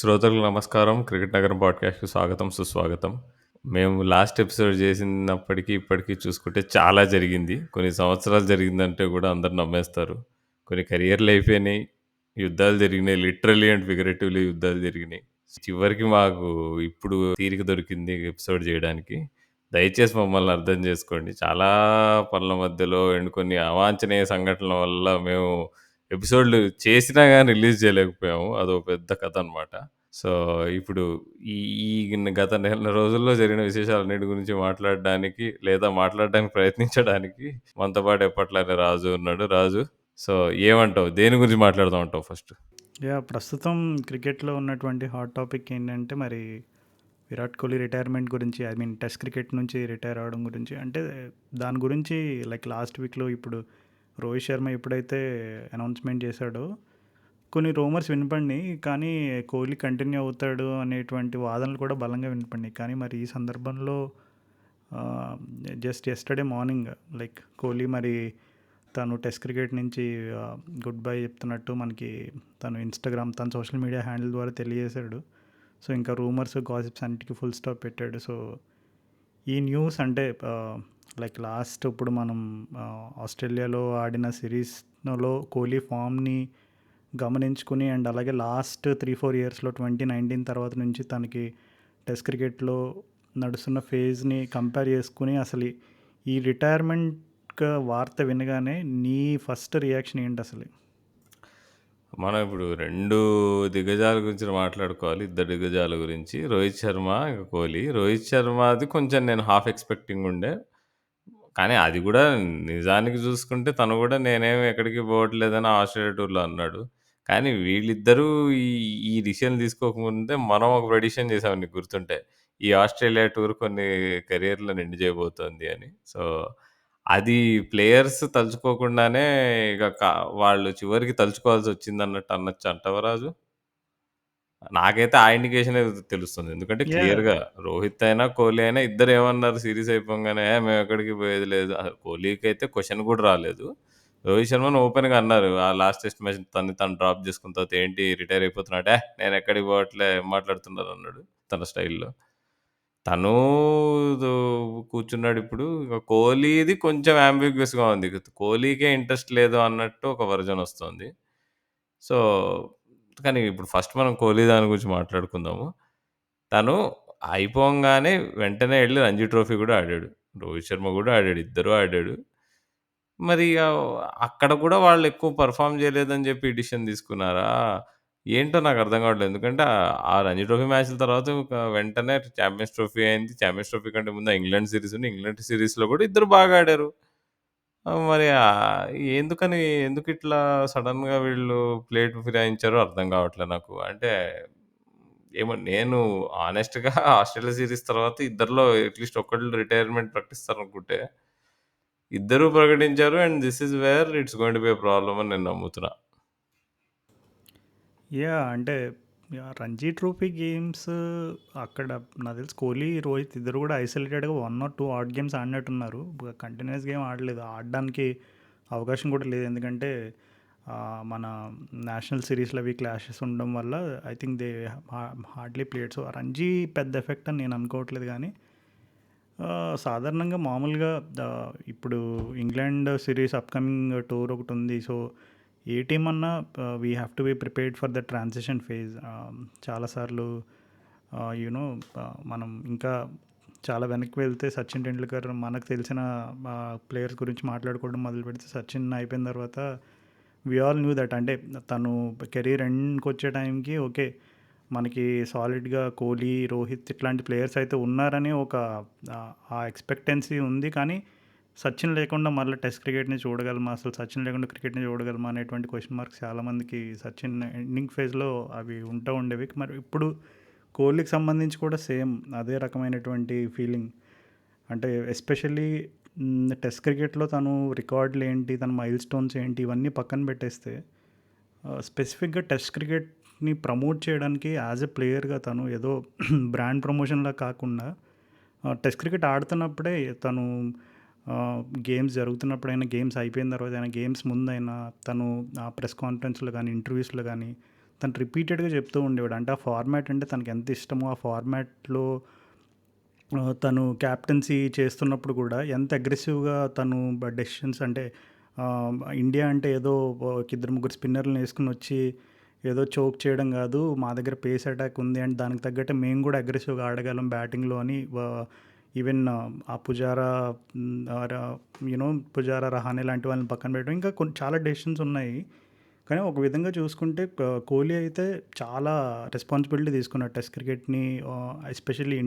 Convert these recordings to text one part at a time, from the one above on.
శ్రోతలకు నమస్కారం. 'క్రికెట్ నగరం' పాడ్‌కాస్ట్‌కి స్వాగతం, సుస్వాగతం. మేము లాస్ట్ ఎపిసోడ్ చేసినప్పటికి, ఇప్పటికి చూసుకుంటే చాలా జరిగింది. కొన్ని సంవత్సరాలు జరిగిందంటే కూడా అందరూ నమ్మేస్తారు. కొన్ని కెరియర్‌లు అయిపోయినాయి. యుద్ధాలు జరిగినాయి. లిటరల్లీ అండ్ ఫిగరేటివ్‌లీ యుద్ధాలు జరిగినాయి. చివరికి మాకు ఇప్పుడు తీరిక దొరికింది ఎపిసోడ్ చేయడానికి. దయచేసి మమ్మల్ని అర్థం చేసుకోండి. చాలా పనుల మధ్యలో అండ్ కొన్ని అవాంఛనీయ సంఘటనల వల్ల మేము ఎపిసోడ్‌లు చేసినా గాని రిలీజ్ చేయలేకపోయాము. అదో పెద్ద కథ అనమాట. సో, ఇప్పుడు ఈ ఈ గత నెల రోజుల్లో జరిగిన విశేషాలన్నిటి గురించి మాట్లాడడానికి, లేదా మాట్లాడడానికి ప్రయత్నించడానికి మనతో పాటు ఎప్పట్లానే రాజు ఉన్నాడు. రాజు, సో, ఏమంటావు? దేని గురించి మాట్లాడదాం అంటావు ఫస్ట్? ప్రస్తుతం క్రికెట్‌లో ఉన్నటువంటి హాట్ టాపిక్ ఏంటంటే మరి విరాట్ కోహ్లీ రిటైర్మెంట్ గురించి, ఐ మీన్ టెస్ట్ క్రికెట్ నుంచి రిటైర్ అవ్వడం గురించి. అంటే దాని గురించి లైక్ లాస్ట్ వీక్‌లో ఇప్పుడు రోహిత్ శర్మ ఎప్పుడైతే అనౌన్స్‌మెంట్ చేశాడో కొన్ని రూమర్స్ వినపడినాయి. కానీ కోహ్లీ కంటిన్యూ అవుతాడు అనేటువంటి వాదనలు కూడా బలంగా వినపడినాయి. కానీ మరి ఈ సందర్భంలో just yesterday morning like Kohli మరి తను టెస్ట్ క్రికెట్ నుంచి గుడ్ బై చెప్తున్నట్టు మనకి తను ఇన్స్టాగ్రామ్ తన సోషల్ మీడియా హ్యాండిల్ ద్వారా తెలియజేశాడు. సో ఇంకా రూమర్స్ గాసిప్స్ అన్నిటికీ ఫుల్ స్టాప్ పెట్టాడు. సో ఈ న్యూస్ అంటే లైక్ లాస్ట్ ఇప్పుడు మనం ఆస్ట్రేలియాలో ఆడిన సిరీస్లో కోహ్లీ ఫామ్ని గమనించుకుని అండ్ అలాగే లాస్ట్ 3-4 ఇయర్స్లో 2019 తర్వాత నుంచి తనకి టెస్ట్ క్రికెట్లో నడుస్తున్న ఫేజ్ని కంపేర్ చేసుకుని అసలు ఈ రిటైర్మెంట్ వార్త వినగానే నీ ఫస్ట్ రియాక్షన్ ఏంటి అసలు? మనం ఇప్పుడు 2 దిగ్గజాల గురించి మాట్లాడుకోవాలి. ఇద్దరు దిగ్గజాల గురించి. రోహిత్ శర్మ, ఇంకా కోహ్లీ. రోహిత్ శర్మది కొంచెం నేను హాఫ్ ఎక్స్‌పెక్టింగ్ ఉండే. కానీ అది గూడా నిజానికి చూసుకుంటే తను గూడా నేనేమి ఎక్కడికి పోవట్లేదని ఆస్ట్రేలియా టూర్‌లో అన్నాడు. కానీ వీళ్ళిద్దరూ ఈ ఈ డిసిషన్ తీసుకోకముందే మనం ఒక ప్రెడిక్షన్ చేసాం నీకు గుర్తుంటే. ఈ ఆస్ట్రేలియా టూర్ కొన్ని కెరియర్‌లను ఎండ్ చేయబోతోంది అని. సో, అది ప్లేయర్స్ తలుచుకోకుండానే ఇగ వాళ్ళు చివరికి తలుచుకోవాల్సొచ్చిందన్నట్టు అనొచ్చు అంటావా రాజు? నాకైతే ఆ ఇండికేషనే తెలుస్తుంది. ఎందుకంటే యా క్లియర్‌గా రోహిత్ అయినా, కోహ్లీ అయినా ఇద్దరు ఏమన్నారు సీరీస్ అయిపోంగానే మేమెక్కడికి పోయేది లేదు. అసలు కోహ్లీకైతే క్వెషన్ కూడా రాలేదు. రోహిత్ శర్మని ఓపెన్‌గా అన్నారు. ఆ లాస్ట్ టెస్ట్ మ్యాచ్ తనని తాను డ్రాప్ చేసుకున్న తర్వాత ఏంటి రిటైర్ అయిపోతున్నాడు. నేనెక్కడికి పోవట్లే ఏం మాట్లాడుతున్నారన్నాడు తన స్టైల్‌లో. తను దు కూర్చున్నాడిప్పుడు. ఇక కోహ్లీది కొంచెం యాంబిగ్యస్‌గా ఉంది. కోహ్లీకే ఇంట్రెస్ట్ లేదు అన్నట్టు ఒక వర్షన్ ఒస్తోంది. సో, కానీ ఇప్పుడు ఫస్ట్ మనం కోహ్లీ దాని గురించి మాట్లాడుకుందాము. తను అయిపోంగానే వెంటనే ఎళ్లి రంజీ ట్రోఫీ గూడా ఆడాడు. రోహిత్ శర్మ గూడా ఆడాడు. ఇద్దరు ఆడాడు. మరి అక్కడ కూడా వాళ్ళెక్కువ పెర్ఫార్మ్ చేయలేదని జెప్పి ఈ డిసిషన్ తీసుకున్నారా? ఏంటో నాకర్థం కావట్లేదు. ఎందుకంటే ఆ రంజీ ట్రోఫీ మ్యాచ్‌ల తర్వాత ఒక వెంటనే చాంపియన్స్ ట్రోఫీ అయింది. చాంపియన్స్ ట్రోఫీ కంటే ముందు ఇంగ్లాండ్ సీరీస్ ఉంది. ఇంగ్లాండ్ సీరీస్‌లో కూడా ఇద్దరు బాగా ఆడారు. మరి ఎందుకని ఎందుకిట్లా సడెన్‌గా వీళ్ళు ప్లేట్ ఫిరాయించారో అర్థం కావట్లేదు నాకు. అంటే ఏమో నేను హానెస్ట్‌గా ఆస్ట్రేలియా సీరీస్ తర్వాత ఇద్దరిలో అట్‌లీస్ట్ ఒకళ్ళు రిటైర్మెంట్ ప్రకటిస్తారనుకుంటే, ఇద్దరూ ప్రకటించారు. And this is where it's going to be a problem అని నేను నమ్ముతున్నా. అంటే రంజీ ట్రోఫీ గేమ్స్ అక్కడ నాకు తెలిసి కోహ్లీ, రోహిత్ ఇద్దరు కూడా ఐసోలేటెడ్గా 1 or 2 ఆడ్ గేమ్స్ ఆడినట్టున్నారు. కంటిన్యూస్ గేమ్ ఆడలేదు. ఆడడానికి అవకాశం కూడా లేదు. ఎందుకంటే మన నేషనల్ సిరీస్లో అవి క్లాషెస్ ఉండడం వల్ల I think they hardly played. So Ranji పెద్ద ఎఫెక్ట్ అని నేను అనుకోవట్లేదు. కానీ సాధారణంగా మామూలుగా ఇప్పుడు ఇంగ్లాండ్ సిరీస్ అప్కమింగ్ టూర్ ఒకటి ఉంది. సో ఏ టీం అన్నా we have to be prepared for the transition phase. చాలాసార్లు యూనో మనం ఇంకా చాలా వెనక్కి వెళ్తే సచిన్ టెండూల్కర్ మనకు తెలిసిన ప్లేయర్స్ గురించి మాట్లాడుకోవడం మొదలు పెడితే సచిన్ అయిపోయిన తర్వాత వి ఆల్ న్యూ దట్. అంటే తను కెరీర్ ఎండ్కి వచ్చే టైంకి ఓకే మనకి సాలిడ్గా కోహ్లీ, రోహిత్ ఇట్లాంటి ప్లేయర్స్ అయితే ఉన్నారని ఒక ఆ ఎక్స్పెక్టెన్సీ ఉంది. కానీ సచిన్ లేకుండా మళ్ళీ టెస్ట్ క్రికెట్ని చూడగలమా, అసలు సచిన్ లేకుండా క్రికెట్ని చూడగలమా అనేటువంటి క్వశ్చన్ మార్క్స్ చాలామందికి సచిన్ ఎండింగ్ ఫేజ్లో అవి ఉంటూ ఉండేవి. మరి ఇప్పుడు కోహ్లీకి సంబంధించి కూడా సేమ్ అదే రకమైనటువంటి ఫీలింగ్. అంటే ఎస్పెషల్లీ టెస్ట్ క్రికెట్లో తను రికార్డులు ఏంటి, తన మైల్ స్టోన్స్ ఏంటి, ఇవన్నీ పక్కన పెట్టేస్తే స్పెసిఫిక్గా టెస్ట్ క్రికెట్ని ప్రమోట్ చేయడానికి యాజ్ ఎ ప్లేయర్గా తను ఏదో బ్రాండ్ ప్రమోషన్లా కాకుండా టెస్ట్ క్రికెట్ ఆడుతున్నప్పుడే తను గేమ్స్ జరుగుతున్నప్పుడైనా, గేమ్స్ అయిపోయిన తర్వాత అయినా, గేమ్స్ ముందైనా తను ప్రెస్ కాన్ఫరెన్స్లో కానీ, ఇంటర్వ్యూస్లో కానీ తను రిపీటెడ్గా చెప్తూ ఉండేవాడు. అంటే ఆ ఫార్మాట్ అంటే తనకి ఎంత ఇష్టమో ఆ ఫార్మాట్లో తను క్యాప్టెన్సీ చేస్తున్నప్పుడు కూడా ఎంత అగ్రెసివ్గా తను డెసిషన్స్ అంటే ఇండియా అంటే ఏదో ఒక ఇద్దరు ముగ్గురు స్పిన్నర్లను వేసుకుని వచ్చి ఏదో చోక్ చేయడం కాదు, మా దగ్గర పేస్ అటాక్ ఉంది అండ్ దానికి తగ్గట్టు మేము కూడా అగ్రెసివ్గా ఆడగలం బ్యాటింగ్లో అని ఈవెన్ ఆ పుజారా యూనో పుజారా రహానే లాంటి వాళ్ళని పక్కన పెట్టడం ఇంకా కొన్ని చాలా డెసిషన్స్ ఉన్నాయి. కానీ ఒక విధంగా చూసుకుంటే కోహ్లీ అయితే చాలా రెస్పాన్సిబిలిటీ తీసుకున్నాడు టెస్ట్ క్రికెట్ని, ఎస్పెషల్లీ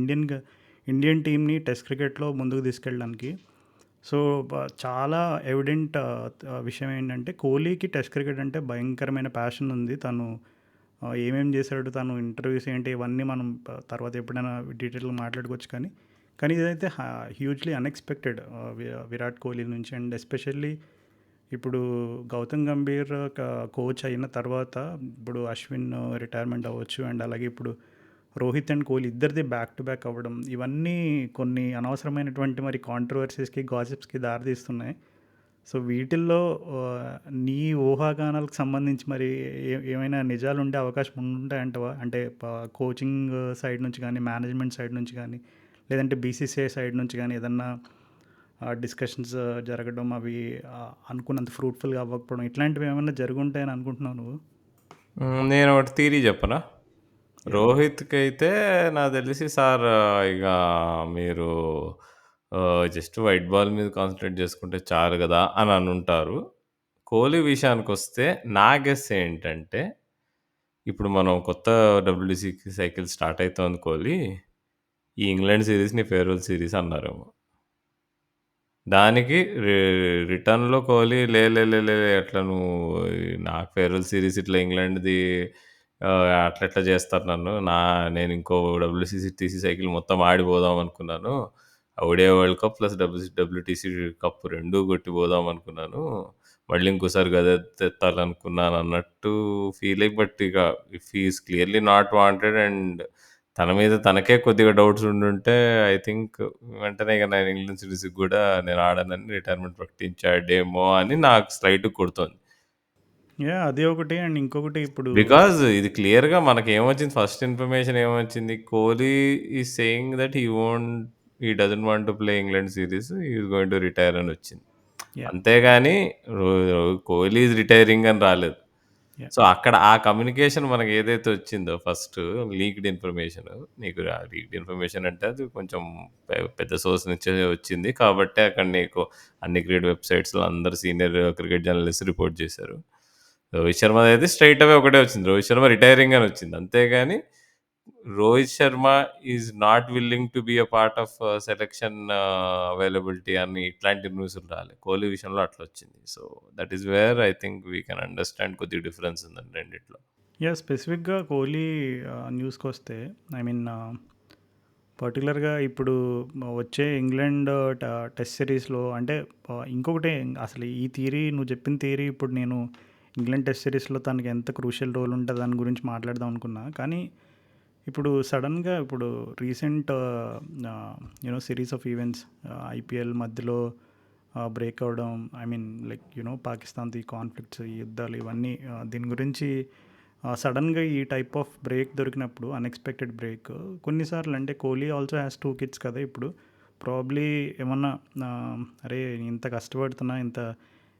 ఇండియన్ టీంని టెస్ట్ క్రికెట్లో ముందుకు తీసుకెళ్ళడానికి. సో చాలా ఎవిడెంట్ విషయం ఏంటంటే కోహ్లీకి టెస్ట్ క్రికెట్ అంటే భయంకరమైన ప్యాషన్ ఉంది. తను ఏమేం చేశాడు, తను ఇంటర్వ్యూస్ ఏంటి, ఇవన్నీ మనం తర్వాత ఎప్పుడైనా డీటెయిల్గా మాట్లాడుకోవచ్చు. కానీ ఇదైతే హ్యూజ్లీ అన్ఎక్స్పెక్టెడ్ విరాట్ కోహ్లీ నుంచి. అండ్ ఎస్పెషల్లీ ఇప్పుడు గౌతమ్ గంభీర్ కోచ్ అయిన తర్వాత ఇప్పుడు అశ్విన్ రిటైర్మెంట్ అవ్వచ్చు అండ్ అలాగే ఇప్పుడు రోహిత్ అండ్ కోహ్లీ ఇద్దరిది బ్యాక్ టు బ్యాక్ అవ్వడం, ఇవన్నీ కొన్ని అనవసరమైనటువంటి మరి కాంట్రవర్సీస్కి గాసిప్స్కి దారితీస్తున్నాయి. సో వీటిల్లో నీ ఊహాగానాలకు సంబంధించి మరి ఏమైనా నిజాలు ఉండే అవకాశం ఉంటాయంటవా? అంటే కోచింగ్ సైడ్ నుంచి కానీ, మేనేజ్మెంట్ సైడ్ నుంచి కానీ, లేదంటే బీసీసీఐ సైడ్ నుంచి కానీ ఏదన్నా డిస్కషన్స్ జరగడం, అవి అనుకున్నంత ఫ్రూట్ఫుల్గా అవ్వకపోవడం, ఇట్లాంటివి ఏమైనా జరుగుంటాయని అనుకుంటున్నావు నువ్వు? నేను ఒకటి థియరీ చెప్పనా? రోహిత్‌కి అయితే నాకు తెలిసి సార్ ఇక మీరు జస్ట్ వైట్ బాల్ మీద కాన్సంట్రేట్ చేసుకుంటే చాలు కదా అని అనుంటారు. కోహ్లీ విషయానికొస్తే నా గెస్ ఏంటంటే, ఇప్పుడు మనం కొత్త డబ్ల్యూటీసీ సైకిల్ స్టార్ట్ అయితోంది కోహ్లీ. ఈ ఇంగ్లాండ్ సీరీస్ నీ ఫేర్‌వెల్ సీరీస్ అన్నారేమో. దానికి రిటర్న్‌లో కోహ్లీ లే లే లే లే అట్లా నువ్వు నాకు ఫేర్‌వెల్ సీరీస్ ఇట్లా ఇంగ్లాండ్‌ది అట్లా ఎట్లా చేస్తారు నన్ను. నేను ఇంకో డబ్ల్యూసీసీ సైకిల్ మొత్తం ఆడిపోదాం అనుకున్నాను. ODI world cup plus WTC cup 2 కొట్టి పోదాం అనుకున్నాను. మళ్ళీ ఇంకోసారి గదెత్తాలనుకున్నాను అన్నట్టు ఫీల్ అయ్యి, బట్ ఇక if he is clearly not wanted and తన మీద తనకే కొద్దిగా డౌట్స్ ఉండుంటే ఐ థింక్ వెంటనే ఇక నేను ఇంగ్లాండ్ సిరీస్‌కి గూడా నేను ఆడనని రిటైర్మెంట్ ప్రకటించాడేమో అని నాకు స్లైట్‌గా కొడుతోంది. అది ఒకటి. అండ్ ఇంకొకటి ఇప్పుడు బికాజ్ ఇది క్లియర్‌గా మనకేమొచ్చింది, ఫస్ట్ ఇన్ఫర్మేషన్ ఏమొచ్చింది? Kohli is saying that he doesn't want to play England series. He is going to retire అని వచ్చింది. యా అంతేగాని రో కోహ్లీ ఈస్ రిటైరింగ్ అని రాలేదు. యా సో, అక్కడ ఆ కమ్యూనికేషన్ మనకేదైతే వచ్చిందో ఫస్ట్ లీక్డ్ ఇన్ఫర్మేషన్, నీకు లీక్డ్ ఇన్ఫర్మేషన్ అంటే అది కొంచెం పెద్ద సోర్స్ నుంచే వచ్చింది. కాబట్టే అక్కడ నీకు అన్ని క్రికెట్ వెబ్‌సైట్స్‌లో అందరూ సీనియర్ క్రికెట్ జర్నలిస్ట్ రిపోర్ట్ చేశారు. రోహిత్ శర్మదయితే స్ట్రెయిట్ అవే ఒకటే వచ్చింది. రోహిత్ శర్మ రిటైరింగ్ అని వచ్చింది. అంతేగాని Rohit Sharma is not willing to be a part of selection availability అని ఇట్లాంటి న్యూస్‌లు రాలే. కోహ్లీ విషయంలో అట్లొచ్చింది. So, that is where I think we can understand కొద్దిగా డిఫరెన్స్ ఉందండి రెండిట్లో. స్పెసిఫిక్గా కోహ్లీ న్యూస్కి వస్తే, ఐ మీన్ పర్టికులర్గా ఇప్పుడు వచ్చే ఇంగ్లాండ్ టెస్ట్ సిరీస్లో అంటే ఇంకొకటి అసలు ఈ థియరీ, నువ్వు చెప్పిన థియరీ ఇప్పుడు నేను ఇంగ్లాండ్ టెస్ట్ సిరీస్లో తనకి ఎంత క్రూషియల్ రోల్ ఉంటుంది దాని గురించి మాట్లాడదాం అనుకున్నా. కానీ ఇప్పుడు సడన్గా ఇప్పుడు recent series of events, IPL మధ్యలో బ్రేక్ అవ్వడం, ఐ మీన్ లైక్ పాకిస్తాన్తో ఈ కాన్ఫ్లిక్ట్స్, ఈ యుద్ధాలు, ఇవన్నీ దీని గురించి సడన్గా ఈ టైప్ ఆఫ్ బ్రేక్ దొరికినప్పుడు, అన్ఎక్స్పెక్టెడ్ బ్రేక్ కొన్నిసార్లు, అంటే కోహ్లీ ఆల్సో హ్యాస్ 2 కిడ్స్ కదా ఇప్పుడు. ప్రాబ్లీ ఏమన్నా ఆ, అరే ఇంత కష్టపడుతున్నా,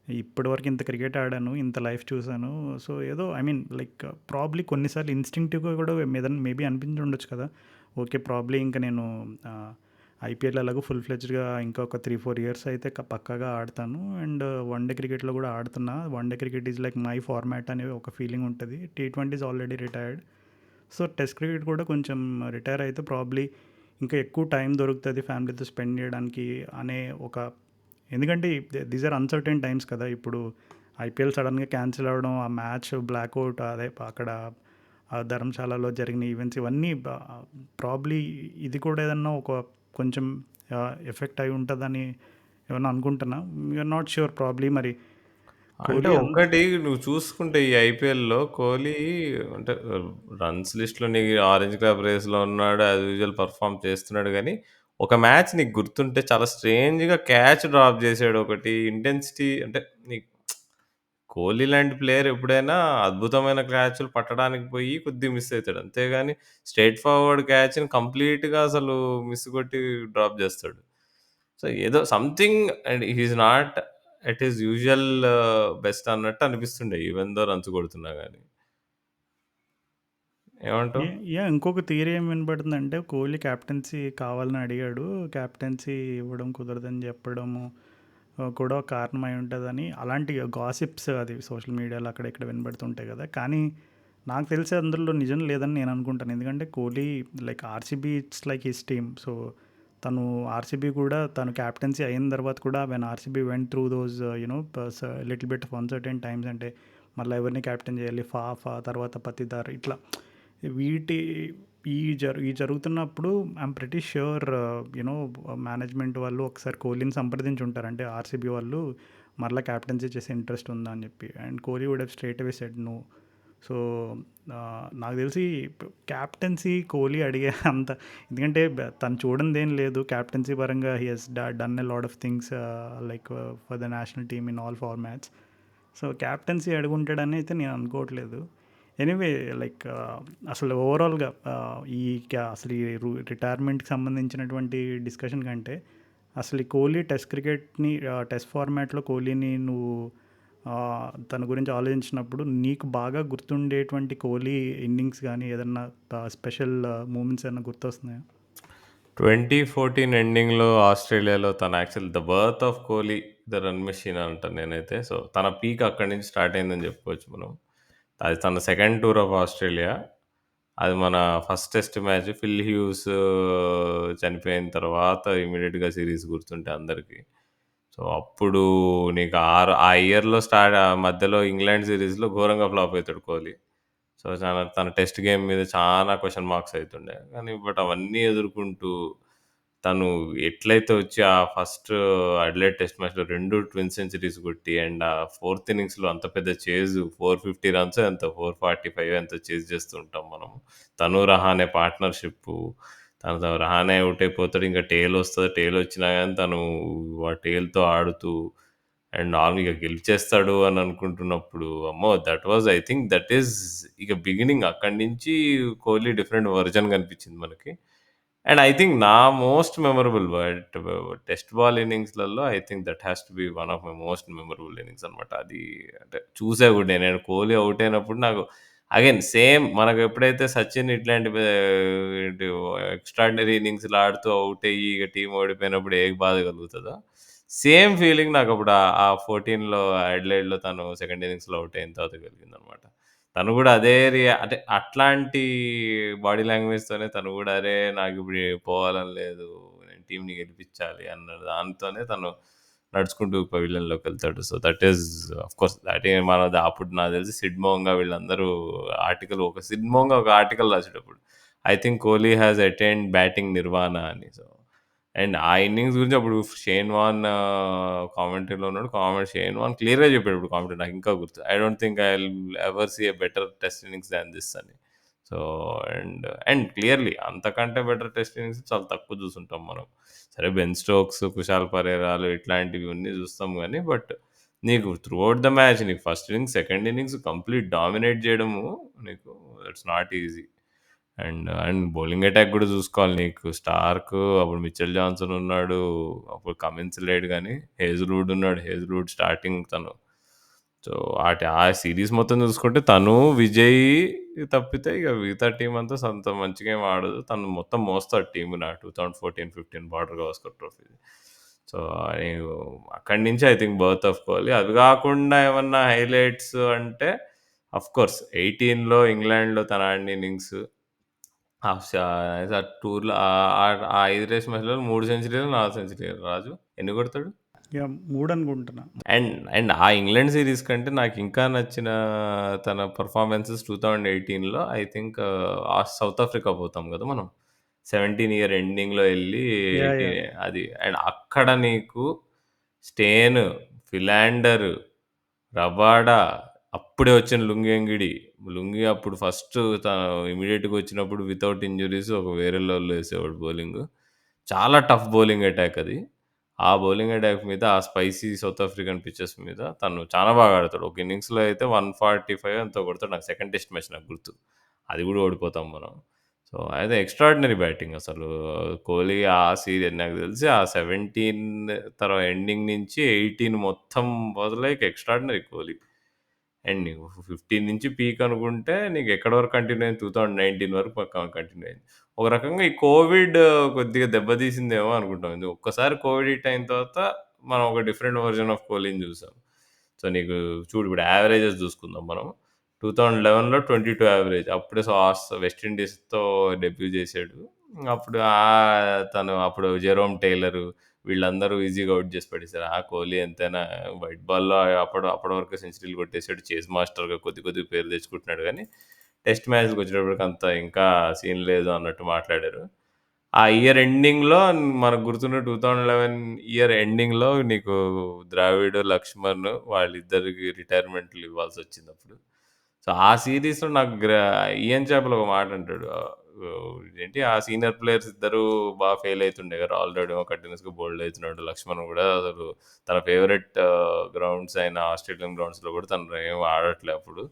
ఇప్పటివరకు ఇంత క్రికెట్ ఆడాను, ఇంత లైఫ్ చూశాను, సో ఏదో ఐ మీన్ లైక్ ప్రాబ్లీ కొన్నిసార్లు ఇన్స్టింక్టివ్గా కూడా మేబీ అనిపించి ఉండొచ్చు కదా. ఓకే, ప్రాబ్లీ ఇంకా నేను ఐపీఎల్ అలాగూ ఫుల్ ఫ్లెడ్జ్డ్గా ఇంకొక 3-4 ఇయర్స్ అయితే పక్కాగా ఆడతాను అండ్ వన్ డే క్రికెట్లో కూడా ఆడుతున్నా, one day cricket is like my format అనే ఒక ఫీలింగ్ ఉంటుంది. T20 is already retired. So test cricket కూడా కొంచెం రిటైర్ అయితే ప్రాబ్లీ ఇంకా ఎక్కువ టైం దొరుకుతుంది ఫ్యామిలీతో స్పెండ్ చేయడానికి అనే ఒక, ఎందుకంటే దీస్ ఆర్ అన్సర్టైన్ టైమ్స్ కదా ఇప్పుడు. ఐపీఎల్ సడన్గా క్యాన్సిల్ అవ్వడం, ఆ మ్యాచ్ బ్లాక్అవుట్, అదే అక్కడ ఆ ధర్మశాలలో జరిగిన ఈవెంట్స్, ఇవన్నీ ప్రాబ్లీ ఇది కూడా ఏదన్నా ఒక కొంచెం ఎఫెక్ట్ అయి ఉంటుందని ఏమన్నా అనుకుంటున్నా. యూఆర్ నాట్ ష్యూర్ ప్రాబ్లీ మరి అంటే కోహ్లీ ఒక్కటి నువ్వు చూసుకుంటే ఈ ఐపీఎల్‌లో కోహ్లీ అంటే రన్స్ లిస్ట్‌లో నీకు ఆరెంజ్ క్లాబ్ రేస్‌లో ఉన్నాడు. యాజ్ యూజువల్ పెర్ఫార్మ్ చేస్తున్నాడు గానీ, ఒక మ్యాచ్ నీకు గుర్తుంటే చాలా స్ట్రేంజ్‌గా క్యాచ్ డ్రాప్ చేసాడు ఒకటి. ఇంటెన్సిటీ అంటే నీకు కోహ్లీ లాంటి ప్లేయర్ ఎప్పుడైనా అద్భుతమైన క్యాచ్‌లు పట్టడానికి పోయి కొద్దిగా మిస్ అయితాడు. అంతేగాని స్ట్రెయిట్ ఫార్వర్డ్ క్యాచ్‌ని కంప్లీట్‌గా అసలు మిస్ కొట్టి డ్రాప్ జేస్తాడు. సో, ఏదో something and he is not at his usual best అన్నట్టు అనిపిస్తుండే ఈవెన్ దో రన్స్ కొడుతున్నా గాని. ఏమంటావు? ఇంకొక థియరీ ఏం వినపడుతుందంటే కోహ్లీ క్యాప్టెన్సీ కావాలని అడిగాడు. క్యాప్టెన్సీ ఇవ్వడం కుదరదని చెప్పడము కూడా ఒక కారణమై ఉంటదని అలాంటి గాసిప్స్ అది సోషల్ మీడియాలో అక్కడ ఇక్కడ వినబడుతుంటాయి కదా! కానీ నాకు తెలిసి అందులో నిజం లేదని నేను అనుకుంటాను. ఎందుకంటే Kohli like RCB it's like his team. So, తను ఆర్‌సీబీ కూడా తను క్యాప్టెన్సీ అయిన తర్వాత కూడా when RCB went through those little bit of uncertain times అంటే మళ్ళీ ఎవరిని క్యాప్టెన్ చేయాలి? తర్వాత పతిదార్ ఇట్లా వీటి ఈ జరుగుతున్నప్పుడు ఐఎమ్ ప్రిటీ ష్యూర్ మేనేజ్మెంట్ వాళ్ళు ఒకసారి కోహ్లీని సంప్రదించి ఉంటారు. అంటే ఆర్సీబీ వాళ్ళు మరలా క్యాప్టెన్సీ చేసే ఇంట్రెస్ట్ ఉందా అని చెప్పి. And Kohli would have straight away said no. So, నాకు తెలిసి క్యాప్టెన్సీ కోహ్లీ అడిగే అంత ఎందుకంటే తను చూడనిదేం లేదు క్యాప్టెన్సీ పరంగా he he's done a lot of things like for the national team in all formats. So, captaincy అడుగుంటాడని అయితే నేను అనుకోవట్లేదు. ఎనీవే లైక్ అసలు ఓవరాల్‌గా ఈ అసలు ఈ రిటైర్మెంట్‌కి సంబంధించినటువంటి డిస్కషన్ కంటే అసలు ఈ కోహ్లీ టెస్ట్ క్రికెట్‌ని టెస్ట్ ఫార్మాట్‌లో కోహ్లీని నువ్వు తన గురించి ఆలోచించినప్పుడు నీకు బాగా గుర్తుండేటువంటి కోహ్లీ ఇన్నింగ్స్ గానీ ఏదన్నా స్పెషల్ మూమెంట్స్ ఏమన్నా గుర్తొస్తున్నాయా? 2014 ఎండింగ్‌లో ఆస్ట్రేలియాలో తను actual the birth of Kohli the run machine అంటాను నేనైతే. సో, తన పీక్ అక్కడి నుంచి స్టార్ట్ అయిందని చెప్పుకోవచ్చు మనం. అది తన సెకండ్ టూర్ ఆఫ్ ఆస్ట్రేలియా. అది మన first test match fill hues చనిపోయిన తర్వాత ఇమ్మీడియేట్‌గా సీరీస్ గుర్తుంటే అందరికి. సో, అప్పుడు నీకు ఆ ఇయర్‌లో మధ్యలో ఇంగ్లాండ్ సీరీస్‌లో ఘోరంగా ఫ్లాప్ అయితాడు కోహ్లీ. సో, తన టెస్ట్ గేమ్ మీద చాలా క్వెషన్ మార్క్స్ అయితుండే. కానీ బట్ అవన్నీ ఎదుర్కొంటూ తను ఎట్లయితే వచ్చి ఆ ఫస్ట్ అడిలైడ్ టెస్ట్ మ్యాచ్‌లో 2 ట్విన్ సెంచరీస్ కొట్టి అండ్ ఆ ఫోర్త్ ఇన్నింగ్స్‌లో అంత పెద్ద చేజ్ 450 రన్స్ ఎంతో 445 ఎంతో చేజ్ చేస్తూ ఉంటాం మనం. తను, రహానే పార్ట్నర్‌షిప్పు. తనతో రహానే ఔట్ అయిపోతాడు. ఇంక టేల్ వస్తది. టేల్ వచ్చినా గాని తను ఆ టేల్‌తో ఆడుతూ అండ్ ఇక గెలిచేస్తాడు అని అనుకుంటున్నప్పుడు అమ్మో! That was I think that is ఇక బిగినింగ్ అక్కడి నుంచి కోహ్లీ డిఫరెంట్ వెర్షన్ కనిపించింది మనకి. అండ్ ఐ థింక్ నా మోస్ట్ మెమరబుల్ టెస్ట్ బాల్ ఇన్నింగ్స్‌లలో I think that has to be one of my most memorable innings అనమాట. అది అంటే చూసా కూడా నేను కోహ్లీ ఔట్ అయినప్పుడు నాకు అగైన్ సేమ్ మనకు ఎప్పుడైతే సచిన్ ఇట్లాంటి ఏంటి ఎక్స్ట్రార్డినరీ ఇన్నింగ్స్‌లు ఆడుతూ ఔట్ అయ్యి ఇక టీమ్ ఓడిపోయినప్పుడు ఏ బాధ కలుగుతదో, సేమ్ ఫీలింగ్ నాకప్పుడు ఆ 14లో అడిలైడ్‌లో తను సెకండ్ ఇన్నింగ్స్‌లో ఔట్ అయిన తర్వాత కలిగిందనమాట. తను గూడా అదే అంటే అట్లాంటి బాడీ లాంగ్వేజ్‌తోనే తను గూడా అరే! నాకిప్పుడు పోవాలని లేదు. నేను టీమ్‌ని గెలిపించాలి అన్న దాంతోనే తను నడుచుకుంటూ పెవిలియన్‌లోకెళ్తాడు. So, that is of course that a అప్పుడు నాకు తెలిసి సిడ్ మోంగా వీళ్ళందరూ సిడ్ మోంగా ఒక ఆర్టికల్ రాసేటప్పుడు I think Kohli has attained batting nirvana అని. సో, అండ్ ఆ ఇన్నింగ్స్ గురించి అప్పుడు షేన్ వార్న్ కామెంటరీలో ఉన్నాడు. షేన్ వార్న్ క్లియర్‌గా చెప్పాడు ఇప్పుడు కామెంటరీ నాకింకా గుర్తు. I don't think I will ever see a better test innings than this అని. సో, అండ్ క్లియర్‌లీ అంతకంటే బెటర్ టెస్ట్ ఇన్నింగ్స్ చాలా తక్కువ చూసుంటాం మనం. సరే బెన్ స్టోక్స్, కుశాల్ పరేరాలు ఇట్లాంటివి అన్నీ చూస్తాం గానీ, బట్ నీకు త్రూ ఔట్ ద మ్యాచ్ నీకు first innings, second innings complete dominate చేయడము నీకు it's not easy. And bowling attack గూడా జూసుకోవాలి నీకు. స్టార్క్ అప్పుడు మిచెల్ జాన్సన్ ఉన్నాడు. అప్పుడు కమిన్స్ లేడు గానీ, హేజల్‌వుడ్ ఉన్నాడు. హేజల్‌వుడ్ స్టార్టింగ్ తను. సో, ఆ సీరీస్ మొత్తం జూసుకుంటే తను, విజయ్ తప్పితే ఇక మిగతా టీమ్ అంతా అంత మంచిగా ఏమి ఆడదు. తను మొత్తం మోస్తాడు టీమ్‌ని ఆ 2014, 15 బార్డర్ గవాస్కర్ ట్రోఫీ. సో, నీకు అక్కడి నుంచి I think birth of Kohli. అవి గాకుండా ఏమన్నా హైలైట్స్ అంటే ఆఫ్‌కోర్స్ 18లో ఇంగ్లాండ్‌లో తను ఆడిన ఇన్నింగ్స్. ఆ! టూర్‌లో ఆ 5 రేస్ మ్యాచ్‌లలో 3 సెంచరీలు, 4 సెంచరీలు రాజు ఎన్ని కొడతాడు? ఇక 3 అనుకుంటున్నా. అండ్ ఆ ఇంగ్లాండ్ సీరీస్ కంటే నాకింకా నచ్చిన తన పెర్ఫార్మన్సెస్ 2018లో ఐ థింక్ సౌత్ ఆఫ్రికా పోతాం గదా మనం. 17 ఇయర్ ఎండింగ్‌లో ఎళ్లి యాహ్! అది అండ్ అక్కడ నీకు స్టేన్, ఫిలాండర్, రబాడా, అప్పుడే వచ్చిన లుంగి ఎంగిడి. లుంగి అప్పుడు ఫస్ట్ ఇమ్మీడియేట్‌గా వచ్చినప్పుడు వితౌట్ ఇంజ్యూరీస్ ఒక వేరే లెవెల్‌లో ఏసేవాడు బౌలింగు. చాలా టఫ్ బౌలింగ్ అటాక్ అది. ఆ బౌలింగ్ అటాక్ మీద, ఆ స్పైసీ సౌత్ ఆఫ్రికన్ పిచెస్ మీద తను చాలా బాగా ఆడతాడు. ఒక ఇన్నింగ్స్‌లో అయితే 145 ఎంతో కొడతాడు. నాకు సెకండ్ టెస్ట్ మ్యాచ్ నాకు గుర్తు. అది కూడా ఓడిపోతాం మనం. సో, అది ఎక్స్‌ట్రార్డినరీ బ్యాటింగ్ అసలు. కోహ్లీ ఆ నాకు తెలిసి ఆ 17 ఎండింగ్ నుంచి 18 మొత్తం was like extraordinary Kohli. And నీకు 15 నుంచి పీక్ అనుకుంటే నీకు ఎక్కడి వరకు కంటిన్యూ అయింది 2019 వరకు కంటిన్యూ అయింది. ఒక రకంగా ఈ కోవిడ్ కొద్దిగా దెబ్బతీసిందేమో అనుకుంటాం. ఒక్కసారి కోవిడ్ హిట్ అయిన తర్వాత మనం ఒక డిఫరెంట్ వెర్షన్ ఆఫ్ కోహ్లీని చూసాం. సో, నీకు చూడు ఇప్పుడు యావరేజెస్ చూసుకుందాం మనం. 2011లో 22 యావరేజ్. అప్పుడే వెస్ట్ ఇండీస్‌తో డెబ్యూ చేసాడు. అప్పుడు తను అప్పుడు జెరోమ్ టైలరు వీళ్ళందరూ ఈజీగా ఔట్ చేసి పడేసారు. కోహ్లీ ఎంతైనా వైట్ బాల్‌లో అప్పటి వరకు సెంచరీలు కొట్టేసాడు. చేస్ మాస్టర్‌గా కొద్ది పేరు తెచ్చుకుంటున్నాడు గానీ, టెస్ట్ మ్యాచ్‌లకొచ్చేటప్పటికి అంత ఇంకా సీన్ లేదు అన్నట్టు మాట్లాడారు. ఆ ఇయర్ ఎండింగ్‌లో మనకు గుర్తున్న 2011 ఇయర్ ఎండింగ్‌లో నీకు ద్రావిడ్, లక్ష్మణ్ వాళ్ళిద్దరికి రిటైర్మెంట్‌లు ఇవ్వాల్సొచ్చిందప్పుడు. సో, ఆ సీరీస్‌లో నాకు ఇయాన్ చాపెల్ ఒక మాట అంటాడు. ఏంటి ఆ సీనియర్ ప్లేయర్స్ ఇద్దరు ఫెయిల్ అయితుండే కదా! ఆల్రెడీ కంటిన్యూయస్‌గా బౌల్డ్ అయితున్నాడు. లక్ష్మణ్ కూడా అసలు తన ఫేవరెట్ గ్రౌండ్స్ అయిన ఆస్ట్రేలియన్ గ్రౌండ్స్‌లో కూడా తను ఏమి ఆడట్లే అప్పుడు.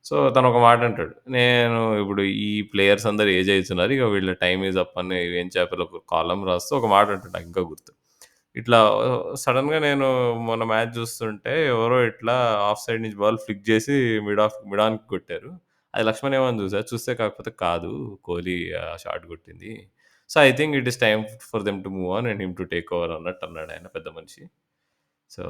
సో, తనొక మాట అంటాడు. నేను ఇప్పుడు ఈ ప్లేయర్స్ అందరూ ఏజ్ అయితున్నారు. ఇక వీళ్ళ టైమ్ ఈజ్ అప్ అని ఇయాన్ చాపెల్ ఒక కాలమ్ రాస్తూ ఒక మాట అంటాడు. నాకు ఇంకా గుర్తు. ఇట్లా సడెన్‌గా నేను మొన్న మ్యాచ్ చూస్తుంటే ఎవరో ఇట్లా ఆఫ్ సైడ్ నుంచి బాల్ ఫ్లిక్ చేసి మిడ్ ఆన్‌కి కొట్టారు. అది లక్ష్మణ్ ఏమో అని చూసా. చూస్తే కాకపోతే కాదు కోహ్లీ షాట్ కొట్టింది. So, I think it is time for them to move on and him to take over అన్నట్టు అన్నాడాయన పెద్ద మనిషి. సో,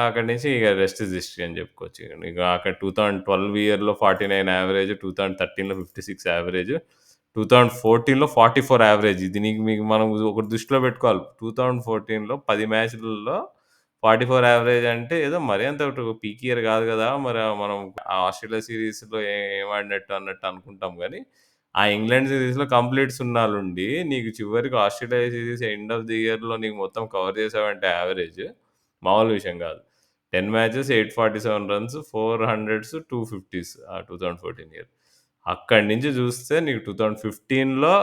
అక్కడి నుంచి ఇక రెస్ట్ ఈజ్ హిస్టరీ అని చెప్పుకోవచ్చు. ఇక అక్కడ 2012 ఇయర్‌లో 49 యావరేజ్, 2013లో 56 యావరేజ్, 2014లో 44 యావరేజ్. ఇది మీకు మనం ఒకటి దృష్టిలో పెట్టుకోవాలి. 2014లో 10 మ్యాచ్‌లలో 44 యావరేజ్ అంటే ఏదో మరీ అంత పీక్ ఇయర్ కాదు కదా! మరి మనం ఆ ఆస్ట్రేలియా సీరీస్‌లో ఏం ఆడినట్టు అన్నట్టు అనుకుంటాం గానీ, ఆ ఇంగ్లాండ్ సీరీస్‌లో కంప్లీట్ సున్నాలుండి, నీకు చివరికి Australia series end of the ఇయర్‌లో నీకు మొత్తం కవర్ చేసావంటే యావరేజ్ మామూలు విషయం గాదు. 10 మ్యాచెస్ 847 రన్స్, 4 హండ్రెడ్స్, 2 ఫిఫ్టీస్ ఆ 2014 ఇయర్. అక్కడి నుంచి చూస్తే నీకు 2015లో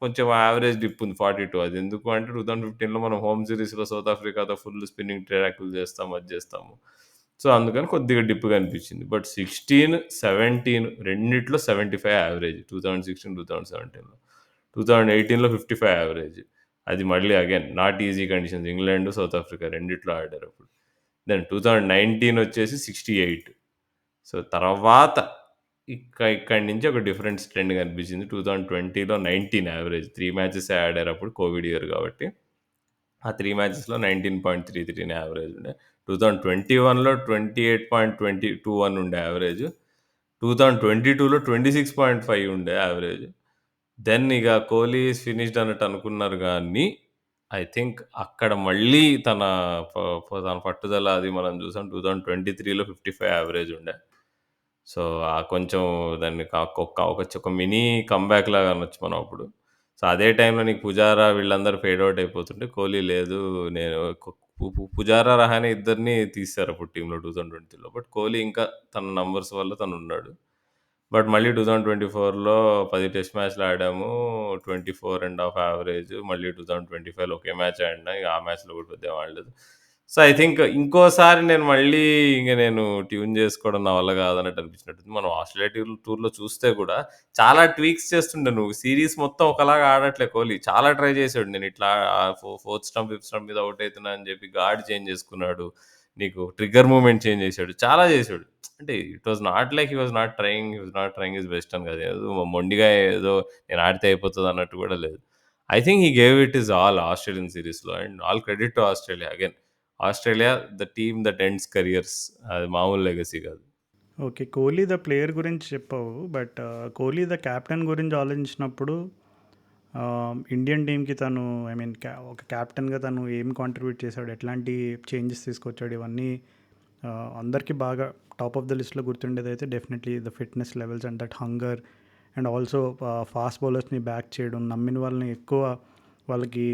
కొంచెం యావరేజ్ డిప్ ఉంది 42. అదెందుకు అంటే 2015లో మనం హోమ్ సీరీస్‌లో సౌత్ ఆఫ్రికాతో ఫుల్ స్పిన్నింగ్ ట్రాకులు చేస్తాం, అది చేస్తాము. సో, అందుకని కొద్దిగా డిప్ కనిపించింది. బట్ 16, 17 రెండిట్లో 75 యావరేజ్ 2016, 2017లో. 2018లో 55 యావరేజ్. అది మళ్ళీ again not easy conditions. England, south Africa రెండిట్లో ఆడారప్పుడు. దెన్ 2019 వచ్చేసి 68. సో, తర్వాత ఇక్కడి నుంచి ఒక డిఫరెన్స్ ట్రెండ్ కనిపించింది. 2020లో 19 యావరేజ్. 3 మ్యాచెసే ఆడారప్పుడు కోవిడ్ ఇయర్ కాబట్టి. ఆ 3 మ్యాచెస్‌లో 19.33 యావరేజ్ ఉండే. 2021లో 28.21 ఉండే యావరేజ్. 2022లో 26.5 ఉండే యావరేజ్. దెన్ ఇక కోహ్లీ ఈస్ ఫినిష్డ్ అన్నట్టు అనుకున్నారు గానీ, ఐ థింక్ అక్కడ మళ్ళీ తన ప తన పట్టుదల అది మనం చూసాం. 2023లో 55 యావరేజ్ ఉండే. సో, కొంచెం దాన్ని ఒక మినీ కమ్‌బ్యాక్ లాగా అనొచ్చు మనం అప్పుడు. సో, అదే టైంలో నీకు పుజారా వీళ్ళందరూ ఫేడ్ ఔట్ అయిపోతుంటే, కోహ్లీ లేదు నేను పుజారా, రహానే ఇద్దరిని తీసేసారు అప్పుడు టీమ్‌లో 2020లో. బట్ కోహ్లీ ఇంకా తన నంబర్స్ వల్ల తనున్నాడు. బట్ మళ్ళీ 2024లో 10 టెస్ట్ మ్యాచ్‌లు ఆడాము. 24 ½ యావరేజ్. మళ్ళీ 2025లో ఒకే మ్యాచ్ ఆడినా. ఇక ఆ మ్యాచ్‌లో కూడా పెద్దగా ఆడలేదు. సో, ఐ థింక్ ఇంకోసారి నేను మళ్ళీ నేను ట్యూన్ చేసుకోవడం నా వల్ల కాదన్నట్టు అనిపించినట్టుంది. మనం ఆస్ట్రేలియా టూర్‌లో చూస్తే కూడా చాలా ట్వీక్స్ చేస్తుండే నువ్వు. సీరీస్ మొత్తం ఒకలాగా ఆడట్లే కోహ్లీ. చాలా ట్రై చేసాడు. నేను ఇట్లా ఫోర్త్ స్టంప్, ఫిఫ్త్ స్టంప్ మీద ఔట్ అయితున్నా అని చెప్పి గార్డ్ చేంజ్ చేసుకున్నాడు. నీకు ట్రిగ్గర్ మూవ్‌మెంట్ చేంజ్ చేసాడు. చాలా చేసాడు. అంటే it was not like he was not trying his best అని కాదు. ఏదో మొండిగా ఏదో నేను ఆడితే అయిపోతది అన్నట్టు కూడా లేదు. I think he gave it his all Australian సీరీస్‌లో and all credit to Australia again. Australia the team that ends careers. అది మామూలు లెగసీ కాదు. ఓకే. 'కోహ్లీ' ద ప్లేయర్ గురించి చెప్పావు. బట్ 'కోహ్లీ' ద కెప్టెన్ గురించి ఆలోచించినప్పుడు ఇండియన్ టీమ్‌కి తను ఐ మీన్ ఒక కెప్టెన్‌గా తను ఏం కాంట్రిబ్యూట్ చేశాడు? ఎట్లాంటి చేంజెస్ తీసుకొచ్చాడు? ఇవన్నీ అందరికీ బాగా టాప్ ఆఫ్ ద లిస్ట్‌లో గుర్తుండేదైతే definitely the fitness levels and that hunger and also fast బౌలర్స్‌ని బ్యాక్ చేయడం, నమ్మిన వాళ్ళని ఎక్కువ వాళ్ళకి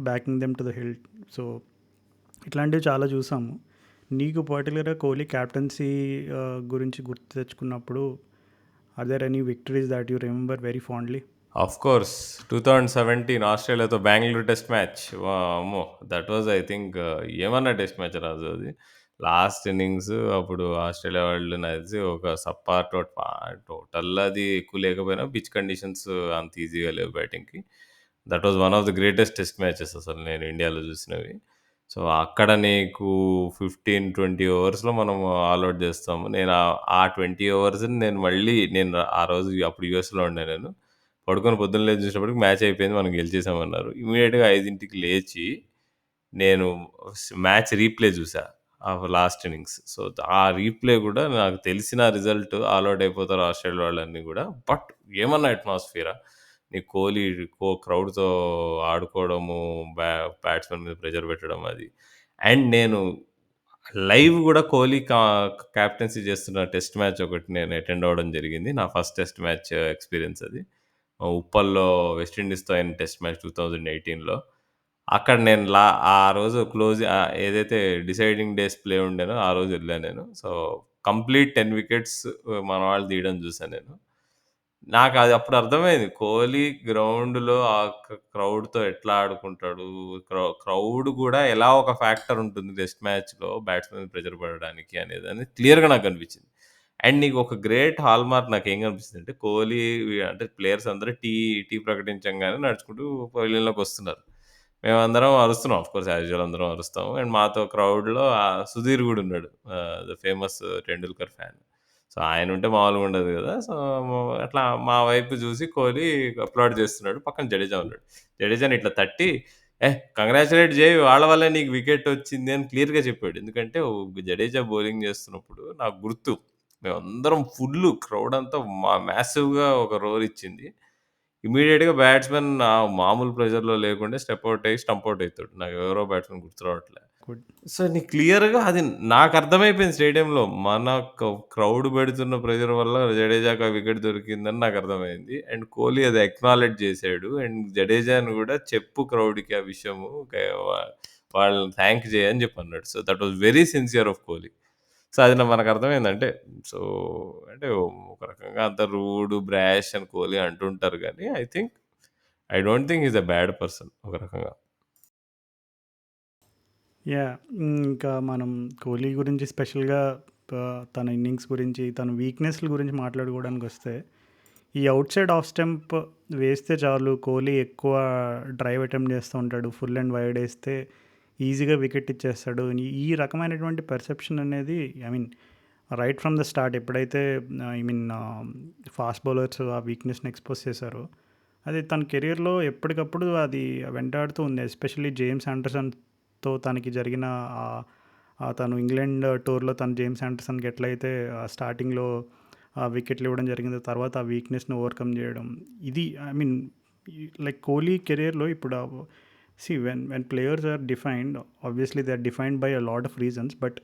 backing them to the hill. So, ఇట్లాంటివి చాలా చూసాము. నీకు పర్టిక్యులర్‌గా కోహ్లీ క్యాప్టెన్సీ గురించి గుర్తు తెచ్చుకున్నప్పుడు are there any victories that you remember very fondly? Of course 2017 ఆస్ట్రేలియాతో బెంగుళూరు టెస్ట్ మ్యాచ్. వామ్మో! దట్ వాస్ ఐ థింక్ ఏమన్నా టెస్ట్ మ్యాచ్ రాజు అది. లాస్ట్ ఇన్నింగ్స్ అప్పుడు ఆస్ట్రేలియా వాళ్ళు నాకు తెలిసి ఒక సబ్‌పార్ టోటల్ అది ఎక్కువ లేకపోయినా పిచ్ కండిషన్స్ అంత ఈజీగా లేవు బ్యాటింగ్‌కి. That was one of the greatest test matches అసలు నేను ఇండియాలో చూసినవి. సో, అక్కడ నీకు 15, 20 ఓవర్స్‌లో మనం ఆల్ ఔట్ చేస్తాము. నేను ఆ 20 ఓవర్స్‌ని నేను ఆ రోజు అప్పుడు యూఎస్‌లో ఉండే నేను. పడుకొని పొద్దున్న లేచి చూసేటప్పటికి మ్యాచ్ అయిపోయింది. మనం గెలిచేసామన్నారు. ఇమ్మీడియేట్‌గా 5కి లేచి నేను మ్యాచ్ రీప్లే చూసా. Last innings. సో, ఆ రీప్లే గూడా నాకు తెలిసిన రిజల్ట్ ఆల్ ఔట్ అయిపోతారు ఆస్ట్రేలియా వాళ్ళన్నీ గూడా. బట్ ఏమన్నా అట్మాస్ఫియరా! నీ కోహ్లీ క్రౌడ్‌తో ఆడుకోవడము, బ్యాట్స్‌మెన్ మీద ప్రెషర్ పెట్టడం అది. అండ్ నేను లైవ్ గూడా కోహ్లీ కెప్టెన్సీ చేస్తున్న టెస్ట్ మ్యాచ్ ఒకటి నేను అటెండ్ అవ్వడం జరిగింది. నా ఫస్ట్ టెస్ట్ మ్యాచ్ ఎక్స్‌పీరియన్స్ అది. ఉప్పల్లో వెస్ట్ ఇండీస్‌తో అయిన టెస్ట్ మ్యాచ్ 2018లో. అక్కడ నేను ఆ రోజు ఏదైతే డిసైడింగ్ డేస్ ప్లే ఉండేనో ఆ రోజు ఎళ్ళాను నేను. సో, కంప్లీట్ 10 వికెట్స్ మన వాళ్ళు తీయడం చూసాను నేను. నాకది అప్పుడు అర్థమైంది. కోహ్లీ గ్రౌండ్‌లో ఆ క్రౌడ్‌తో ఎట్లా ఆడుకుంటాడు. క్రౌడ్ గూడా ఎలా ఒక ఫ్యాక్టర్ ఉంటుంది టెస్ట్ మ్యాచ్‌లో బ్యాట్స్‌మెన్ ప్రెషర్ పడడానికి అనేదని క్లియర్‌గా నాకు కనిపించింది. అండ్ నీకు ఒక గ్రేట్ హాల్‌మార్క్ నాకేం కనిపిస్తుందంటే కోహ్లీ అంటే ప్లేయర్స్ అందరూ టీ ప్రకటించంగానే నడుచుకుంటూ పవలియన్‌లోకొస్తున్నారు. మేమందరం అరుస్తున్నాం. ఆఫ్‌కోర్స్ యాజ్ యూజువల్ అందరం అరుస్తాము. అండ్ మాతో క్రౌడ్‌లో సుధీర్ గూడా ఉన్నాడు. The famous 'Tendulkar' fan. So, ఆయనుంటే మామూలుగుండదు గదా! సో, అట్లా మా వైపు జూసి కోహ్లీ అప్లాడ్ జేస్తున్నాడు. పక్కన జడేజా ఉన్నాడు. జడేజాని ఇట్లా తట్టి, కంగ్రాచ్యులేట్ జెయి వాళ్ళ వల్లే నీకు వికెటొచ్చింది" అని క్లియర్‌గా చెప్పాడు. ఎందుకంటే జడేజా బౌలింగ్ జేస్తున్నప్పుడు నాకు గుర్తు. మేమందరం క్రౌడంతా మాసివ్‌గా ఒక రోర్ ఇచ్చింది. ఇమ్మీడియేట్‌గా బ్యాట్స్‌మెన్ మామూలు ప్రెషర్‌లో లేకుండా స్టెప్ ఔట్ అయ్యి స్టంప్ ఔట్ అయితాడు. నాకెవరో బ్యాట్స్‌మెన్ గుర్తు రావట్లే. గుడ్. సో, నీకు క్లియర్‌గా అది నాకర్థమైపోయింది స్టేడియంలో. మన క్రౌడ్ పెడుతున్న ప్రెషర్ వల్ల జడేజాకి ఆ వికెట్ దొరికిందని నాకర్థమైంది. అండ్ కోహ్లీ అది అక్నాలెడ్జ్ చేసాడు. అండ్ జడేజాని గూడా చెప్పు క్రౌడ్‌కి ఆ విషయము. వా వాళ్ళని థాంక్ చేయి అని చెప్పి అన్నాడు. So, that was very sincere of Kohli. So, అది మనకర్థమైంది. సో, అంటే ఒక రకంగా అంత రూడ్, బ్రాష్ అని కోహ్లీ అంటుంటారు గానీ, I don't think he is a bad person ఒక రకంగా. యాహ్! ఇంకా మనం కోహ్లీ గురించి స్పెషల్‌గా తన ఇన్నింగ్స్ గురించి, తన వీక్‌నెస్‌ల గురించి మాట్లాడుకోవడానికొస్తే, ఈ ఔట్ సైడ్ ఆఫ్ స్టంప్ వేస్తే చాలు కోహ్లీ ఎక్కువ డ్రైవ్ అటెంప్ట్ చేస్తూ ఉంటాడు. ఫుల్ అండ్ వైడ్ ఏస్తే ఈజీగా వికెట్ ఇచ్చేస్తాడు. ఈ రకమైనటువంటి పెర్సెప్షన్ అనేది I mean right from the start ఎప్పుడైతే ఐ మీన్ ఫాస్ట్ బౌలర్స్ ఆ వీక్‌నెస్‌ని ఎక్స్‌పోజ్ చేశారో, అది తన కెరియర్‌లో ఎప్పటికప్పుడు అది వెంటాడుతూ ఉంది. ఎస్పెషల్లీ జేమ్స్ ఆండర్సన్‌తో తనకి జరిగిన తను ఇంగ్లాండ్ టూర్‌లో తను జేమ్స్ ఆండర్సన్‌కి ఎట్లయితే స్టార్టింగ్‌లో వికెట్లు ఇవ్వడం జరిగిందో, తర్వాత ఆ వీక్‌నెస్‌ని ఓవర్‌కమ్ చేయడం. ఇది ఐ మీన్ లైక్ కోహ్లీ కెరియర్‌లో ఇప్పుడు when players are defined, obviously they are defined by a lot of reasons. But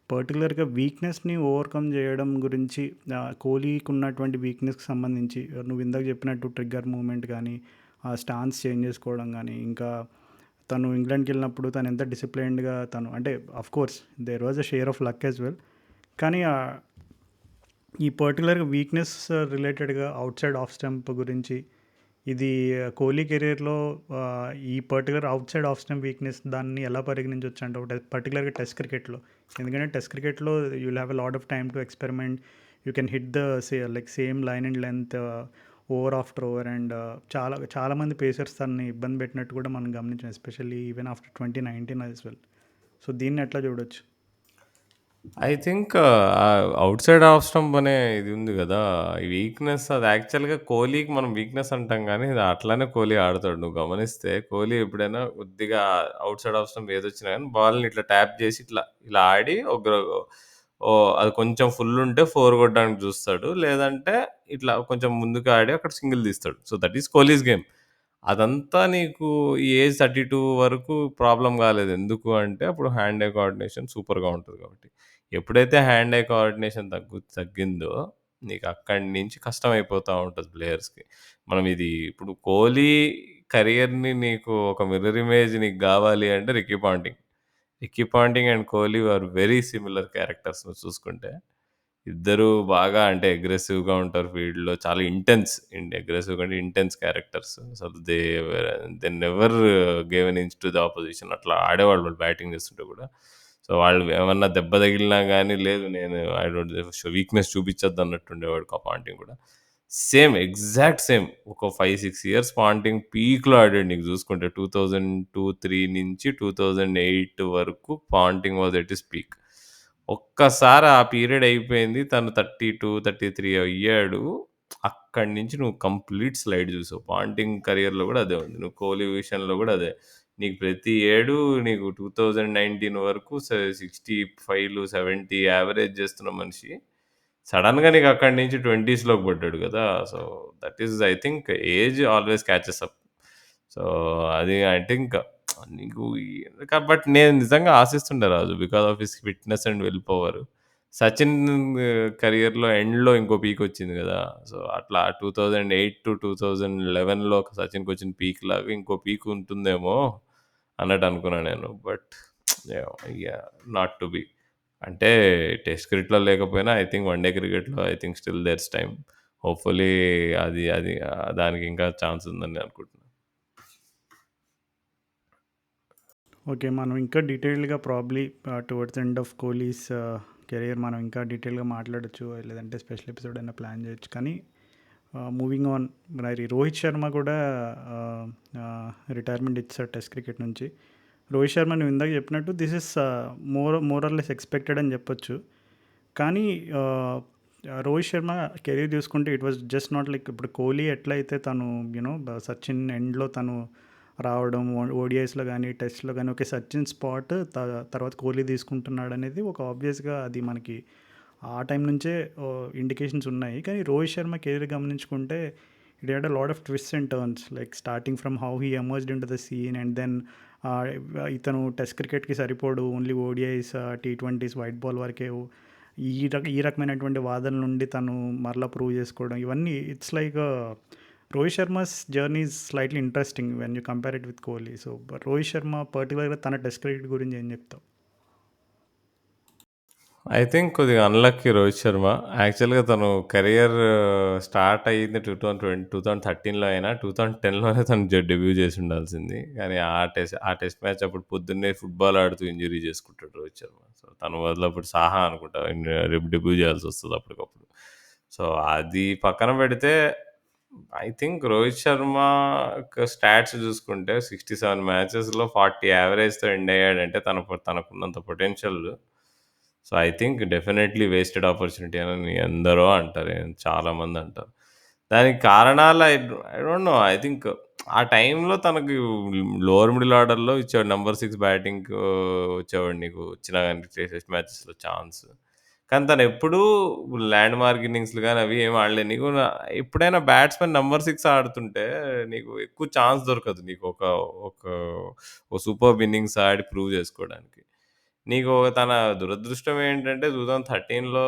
పర్టికులర్‌గా వీక్‌నెస్‌ని ఓవర్‌కమ్ చేయడం గురించి కోహ్లీకి ఉన్నటువంటి వీక్‌నెస్‌కి సంబంధించి నువ్వు ఇందాక చెప్పినట్టు ట్రిగ్గర్ మూవ్‌మెంట్ గానీ, ఆ స్టాన్స్ చేంజ్ చేసుకోవడం గానీ, ఇంకా తను ఇంగ్లాండ్‌కెళ్ళినప్పుడు తను ఎంత డిసిప్లైన్డ్‌గా తను అంటే of course there was a share of luck as well. కానీ ఈ పర్టికులర్‌గా వీక్‌నెస్ రిలేటెడ్‌గా ఔట్ సైడ్ ఆఫ్ స్టంప్ గురించి ఇది కోహ్లీ కెరియర్‌లో ఈ particular out side off stump weakness దాన్ని ఎలా పరిగణించొచ్చంటే ఒకటి పర్టికులర్‌గా టెస్ట్ క్రికెట్‌లో. ఎందుకంటే టెస్ట్ క్రికెట్‌లో you will have a lot of time to experiment. You can hit the same line and length over after over and చాలామంది పేసర్స్ తనని ఇబ్బంది పెట్టినట్టు కూడా మనం గమనించాం. Especially even after 2019 as well. So దీన్ని ఎట్లా చూడొచ్చు? I think outside of stump అనే ఇది ఉంది గదా! ఈ వీక్‌నెస్ అది యాక్చువల్‌గా కోహ్లీకి మనం వీక్‌నెస్ అంటాం గానీ, ఇది అట్లనే కోహ్లీ ఆడతాడు. నువ్వు గమనిస్తే కోహ్లీ ఎప్పుడైనా కొద్దిగా ఔట్ సైడ్ ఆఫ్ స్టంప్ ఏదొచ్చినా గానీ బాల్‌ని ఇట్లా ట్యాప్ జేసి ఇలా ఆడి అది కొంచెం ఫుల్ ఉంటే 4 కొట్టడానికి జూస్తాడు. లేదంటే ఇట్లా కొంచెం ముందుకు ఆడి అక్కడ సింగిల్ తీస్తాడు. So, that is Kohli's game. అదంతా నీకు ఈ ఏజ్ 32 వరకు ప్రాబ్లమ్ గాలేదు. ఎందుకు అంటే అప్పుడు హ్యాండ్ ఐ కోఆర్డినేషన్ సూపర్‌గా ఉంటది కాబట్టి. ఎప్పుడైతే హ్యాండ్ ఐ కోఆర్డినేషన్ తగ్గిందో, నీకు అక్కడి నుంచి కష్టమైపోతా ఉంటది ప్లేయర్స్‌కి. ఇప్పుడు కోహ్లీ కెరియర్‌ని నీకు ఒక మిర్రర్ ఇమేజ్ నీకు గావాలి అంటే Ricky Ponting. Ricky Ponting and Kohli are very similar characters నువ్వు చూసుకుంటే. ఇద్దరు బాగా అంటే అగ్రెసివ్‌గా ఉంటారు ఫీల్డ్‌లో. చాలా ఇంటెన్స్ అగ్రెసివ్‌గా అంటే ఇంటెన్స్ క్యారెక్టర్స్. అసలు they never gave N inch to the opposition. అట్లా ఆడేవాళ్ళు వాళ్ళు బ్యాటింగ్ చేస్తుంటే కూడా. సో, వాళ్ళు ఏమన్నా దెబ్బ తగిలినా గానీ, లేదు నేను ఐ డోంట్ వీక్‌నెస్ చూపించొద్దు అన్నట్టు ఉండేవాడు పాంటింగ్ కూడా. Exact same. ఒక 5, 6 ఇయర్స్ పాంటింగ్ పీక్‌లో ఆడాడు నీకు చూసుకుంటే. 2002, 3 నుంచి 2008 వరకు Ponting was at his peak. ఒక్కసారి ఆ పీరియడ్ అయిపోయింది. తను 32, 33 అయ్యాడు. అక్కడి నుంచి నువ్వు కంప్లీట్ స్లైడ్ చూసావు. పాంటింగ్ కెరియర్‌లో కూడా అదే ఉంది. నువ్వు కోహ్లీ విషయంలో కూడా అదే. నీకు ప్రతి ఏడు నీకు 2019 వరకు 65లు, 70 యావరేజ్ చేస్తున్న మనిషి సడెన్‌గా నీకు అక్కడి నుంచి 20స్‌లోకి పడ్డాడు కదా! So, that is I think age always catches up. So, అది ఐ థింక్ నీకు బట్ నేను నిజంగా ఆశిస్తుండే Raju because of his fitness and will power. Sachin కెరియర్‌లో ఎండ్‌లో ఇంకో పీక్ వచ్చింది కదా! సో, అట్లా 2008-2011లో సచిన్‌కొచ్చిన పీక్ లాగా ఇంకో పీక్ ఉంటుందేమో అన్నట్టు అనుకున్నా నేను. But yeah! Not to be. అంటే టెస్ట్ క్రికెట్‌లో లేకపోయినా ఐ థింక్ వన్ డే క్రికెట్‌లో I think still there's time. Hopefully అది అది దానికి ఇంకా ఛాన్స్ ఉందని అనుకుంటున్నా. ఓకే. మనం ఇంకా డీటెయిల్డ్‌గా probably towards end of Kohli's career మనం ఇంకా డీటెయిల్‌గా మాట్లాడొచ్చు. లేదంటే స్పెషల్ ఎపిసోడ్ అయినా ప్లాన్ చేయొచ్చు. కానీ మూవింగ్ ఆన్, మరి రోహిత్ శర్మ కూడా రిటైర్మెంట్ ఇచ్చాడు టెస్ట్ క్రికెట్ నుంచి. రోహిత్ శర్మ నువ్వు ఇందాక చెప్పినట్టు this is more or less expected అని చెప్పొచ్చు. కానీ రోహిత్ శర్మ కెరీర్ చూసుకుంటే it was just not like ఇప్పుడు కోహ్లీ ఎట్లయితే తను యూనో సచిన్ ఎండ్లో తను రావడం ఓడిఐస్లో కానీ టెస్ట్లో కానీ ఓకే సచిన్ స్పాట్ తర్వాత కోహ్లీ తీసుకుంటున్నాడు అనేది ఒక ఆబ్వియస్గా అది మనకి ఆ టైం నుంచే ఇండికేషన్స్ ఉన్నాయి. కానీ రోహిత్ శర్మ కెరీర్ గమనించుకుంటే it had a lot of twist and turns like starting from how he emerged in to the scene and then ఇతను టెస్ట్ క్రికెట్కి సరిపోడు, only ODIs, T20s, white ball వరకే ఈ రకమైనటువంటి వాదనల నుండి తను మరలా ప్రూవ్ చేసుకోవడం ఇవన్నీ it's like Rohit Sharma's journey is slightly interesting when you compare it with Kohli. So Rohit Sharma పర్టికులర్గా తన టెస్ట్ క్రికెట్ గురించి ఏం చెప్తావు? ఐ థింక్ కొద్దిగా అన్‌లక్కీ రోహిత్ శర్మ. యాక్చువల్‌గా తను కెరియర్ స్టార్ట్ అయ్యింది 2013లో అయినా 2010లోనే తను డెబ్యూ చేసి ఉండాల్సింది. కానీ ఆ టెస్ట్ మ్యాచ్ అప్పుడు పొద్దున్నే ఫుట్‌బాల్ ఆడుతూ ఇంజ్యూరీ చేసుకుంటాడు రోహిత్ శర్మ. సో, తను బదులు అప్పుడు సాహా అనుకుంటా రేపు డెబ్యూ చేయాల్సొస్తది అప్పటికప్పుడు. సో, అది పక్కన పెడితే I think Rohit Sharma stats చూసుకుంటే 67 మ్యాచెస్‌లో 40 యావరేజ్‌తో ఎండ్ అయ్యాడంటే తనకున్నంత potential. So, I think definitely wasted opportunity అని ఎందరో అంటారు. చాలామంది అంటారు. దానికి కారణాలు I don't know. I think ఆ టైంలో తనకి లోవర్ మిడిల్ ఆర్డర్‌లో ఇచ్చాడు. నంబర్ 6 బ్యాటింగ్‌కి వచ్చేవాడు నీకు వచ్చినా గాని టెస్ట్ మ్యాచెస్‌లో ఛాన్స్. కానీ తనెప్పుడూ ల్యాండ్ మార్క్ ఇన్నింగ్స్‌లు గాని అవి ఏమి ఆడలేదు. ఎప్పుడైనా బ్యాట్స్‌మెన్ నంబర్ 6 ఆడుతుంటే నీకు ఎక్కువ ఛాన్స్ దొరకదు. నీకు ఒక ఒక ఒక సూపర్బ్ ఇన్నింగ్స్ ఆడి ప్రూవ్ చేసుకోవడానికి. నీకు తన దురదృష్టం ఏంటంటే 2013లో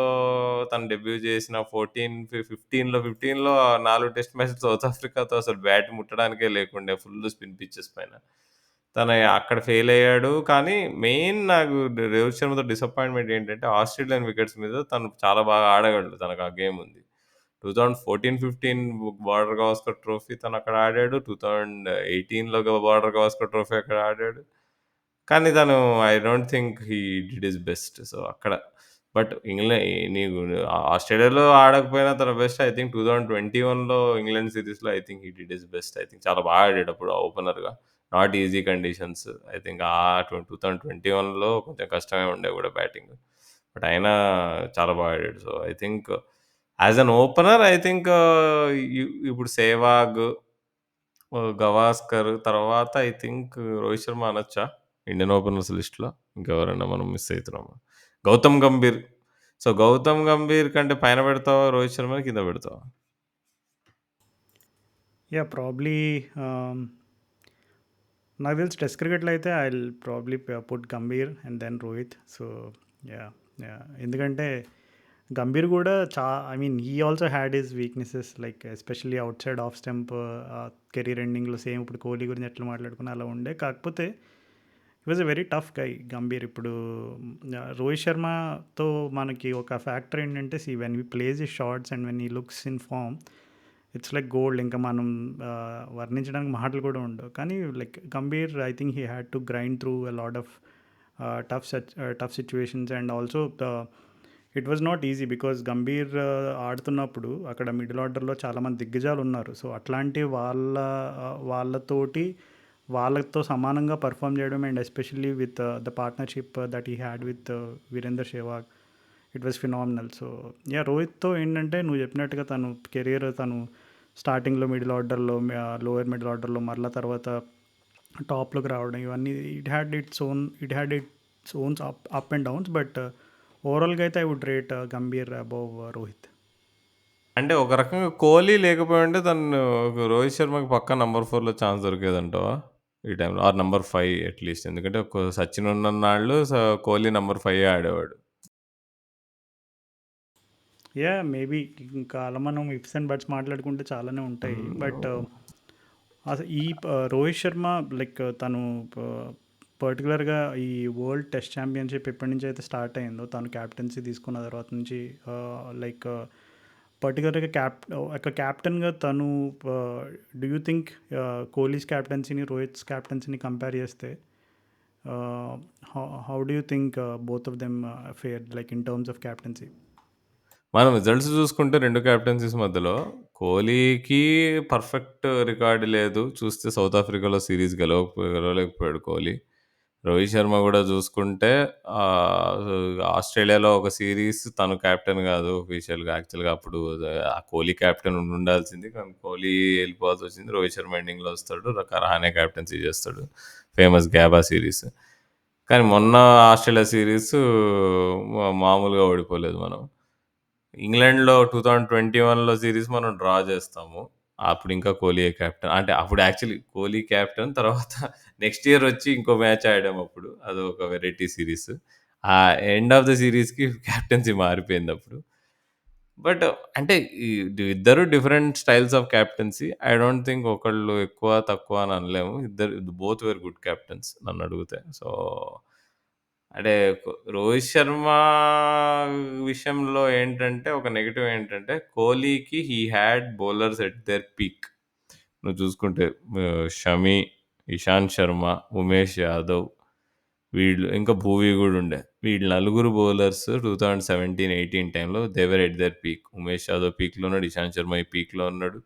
తను డెబ్యూ చేసిన 15లో 4 టెస్ట్ మ్యాచ్‌లు సౌత్ ఆఫ్రికాతో అసలు బ్యాట్ ముట్టడానికే లేకుండే ఫుల్ స్పిన్ పిచెస్ పైన. తను అక్కడ ఫెయిల్ అయ్యాడు. కానీ మెయిన్ నాకు రోహిత్ శర్మతో డిసప్పాయింట్‌మెంట్ ఏంటంటే ఆస్ట్రేలియన్ వికెట్స్ మీద తను చాలా బాగా ఆడగలడు. తనకు ఆ గేమ్ ఉంది. 2014, 15 బార్డర్ గవాస్కర్ ట్రోఫీ తనక్కడ ఆడాడు. 2018లో బార్డర్ గవాస్కర్ ట్రోఫీ అక్కడ ఆడాడు. కానీ తను I don't think he did his best. So, అక్కడ బట్ నీకు ఆస్ట్రేలియాలో ఆడకపోయినా తన బెస్ట్ ఐ థింక్ 2021లో ఇంగ్లాండ్ సీరీస్‌లో I think he did his best. I think చాలా బాగా ఆడాడు అప్పుడు ఓపెనర్‌గా. Not easy conditions. I think 2021లో కొంచెం కష్టమే ఉండే కూడా బ్యాటింగ్. బట్ అయినా చాలా బాగా ఆడాడు. So, I think as an opener I think ఇప్పుడు సెహ్వాగ్, గవాస్కర్ తర్వాత ఐ థింక్ రోహిత్ శర్మ అనొచ్చా? ఇండియన్ ఓపెనర్స్ లిస్ట్‌లో. ఇంకెవరైనా మనం మిస్ అయితున్నామా? గౌతమ్ గంభీర్. సో, గౌతమ్ గంభీర్ కంటే పైన పెడతావా రోహిత్ శర్మని? కింద పెడతావా? యాహ్! ప్రాబబ్లీ నాకు తెలిసి టెస్ట్ క్రికెట్‌లో అయితే I will probably put Gambhir and then Rohit. So yeah! Yeah! ఎందుకంటే గంభీర్ కూడా I mean he also had his weaknesses like especially outside of stump career ఎండింగ్‌లో సేమ్ ఇప్పుడు కోహ్లీ గురించి ఎట్లా మాట్లాడుకున్నా అలా ఉండే. కాకపోతే was a very tough guy Gambhir. ఇప్పుడు రోహిత్ శర్మతో మనకి ఒక ఫ్యాక్టర్ ఏంటంటే when we plays he shots and when he looks in form it's like gold. ఇంకా మనం వర్ణించడానికి మాటలు కూడా ఉండవు. కానీ like Gambhir I think he had to grind through a lot of tough situations and also it was not easy because Gambhir ఆడుతున్నప్పుడు అక్కడ middle ఆర్డర్లో చాలామంది దిగ్గజాలు ఉన్నారు. సో అట్లాంటి వాళ్ళతోటి వాళ్ళతో సమానంగా పర్ఫామ్ చేయడం and especially with the partnership that he had with Virender Sehwag, it was phenomenal. So yeah, రోహిత్తో ఏంటంటే నువ్వు చెప్పినట్టుగా తను కెరియర్ తను స్టార్టింగ్లో మిడిల్ ఆర్డర్లో, లోయర్ మిడిల్ ఆర్డర్లో, మరలా తర్వాత టాప్లోకి రావడం, ఇవన్నీ it had its own up and downs. But ఓవరాల్గా అయితే I would rate Gambhir above Rohit. అంటే ఒక రకంగా కోహ్లీ లేకపోయింటే తను రోహిత్ శర్మకి పక్కా నంబర్ 4లో ఛాన్స్ దొరికేదంటావా ఈ టైంలో? Or number 5 at least. ఎందుకంటే సచిన్ ఉన్నన్నాళ్ళు కోహ్లీ నంబర్ 5 ఆడేవాడు. యా, మేబీ ఇంకా అలా మనం ఇఫ్స్ అండ్ బట్స్ మాట్లాడుకుంటే చాలానే ఉంటాయి. బట్ అసలు రోహిత్ శర్మ లైక్ తను పర్టికులర్గా ఈ వరల్డ్ టెస్ట్ ఛాంపియన్షిప్ ఎప్పటి నుంచి అయితే స్టార్ట్ అయిందో, తను క్యాప్టెన్సీ తీసుకున్న తర్వాత నుంచి లైక్ పర్టికులర్గా ఒక క్యాప్టెన్గా తను డూ యూ థింక్ కోహ్లీస్ క్యాప్టెన్సీని రోహిత్స్ క్యాప్టెన్సీని కంపేర్ చేస్తే how do you think both of them fare like in terms of captaincy? మనం రిజల్ట్స్ చూసుకుంటే 2 కెప్టెన్సీస్ మధ్యలో కోహ్లీకి పర్ఫెక్ట్ రికార్డ్ లేదు. చూస్తే సౌత్ ఆఫ్రికాలో సిరీస్ గెలవలేకపోయాడు కోహ్లీ. రోహిత్ శర్మ కూడా చూసుకుంటే ఆస్ట్రేలియాలో ఒక సిరీస్ తను కెప్టెన్ కాదు అఫీషియల్గా. యాక్చువల్గా అప్పుడు ఆ కోహ్లీ కెప్టెన్ ఉండాల్సింది, కానీ కోహ్లీ వెళ్ళిపోవాల్సి వచ్చింది. రోహిత్ శర్మ ఎండింగ్లో వస్తాడు, రహానే కెప్టెన్సీ చేస్తాడు, ఫేమస్ గ్యాబా సిరీస్. కానీ మొన్న ఆస్ట్రేలియా సిరీస్ మామూలుగా ఓడిపోలేదు మనం. ఇంగ్లాండ్‌లో 2021లో సిరీస్ మనం డ్రా చేస్తాము. అప్పుడు ఇంకా కోహ్లీయే కెప్టెన్. అంటే అప్పుడు యాక్చువల్లీ కోహ్లీ కెప్టెన్. తర్వాత నెక్స్ట్ ఇయర్ వచ్చి ఇంకో మ్యాచ్ ఆడాము అప్పుడు. అదొక వెరైటీ సిరీస్. ఆ ఎండ్ ఆఫ్ ద సిరీస్‌కి కెప్టెన్సీ మారిపోయిందప్పుడు. బట్ అంటే ఇద్దరు different styles of captaincy. I don't think ఒకళ్ళు ఎక్కువ, తక్కువ అని అనలేము. బోత్ వేర్ గుడ్ కెప్టెన్స్ నన్నడిగితే. సో, అంటే రోహిత్ శర్మ విషయంలో ఏంటంటే ఒక నెగెటివ్ ఏంటంటే కోహ్లీకి he had bowlers at their peak. నువ్వు చూసుకుంటే షమి, ఇషాంత్ శర్మ, ఉమేష్ యాదవ్, వీళ్ళు ఇంకా భూవీ కూడా ఉండే. వీళ్ళు నలుగురు బౌలర్స్ 2017-18 టైంలో they were at their peak. Umesh Yadav పీక్లో ఉన్నాడు, ఇషాంత్ శర్మ ఈ పీక్లో ఉన్నాడు.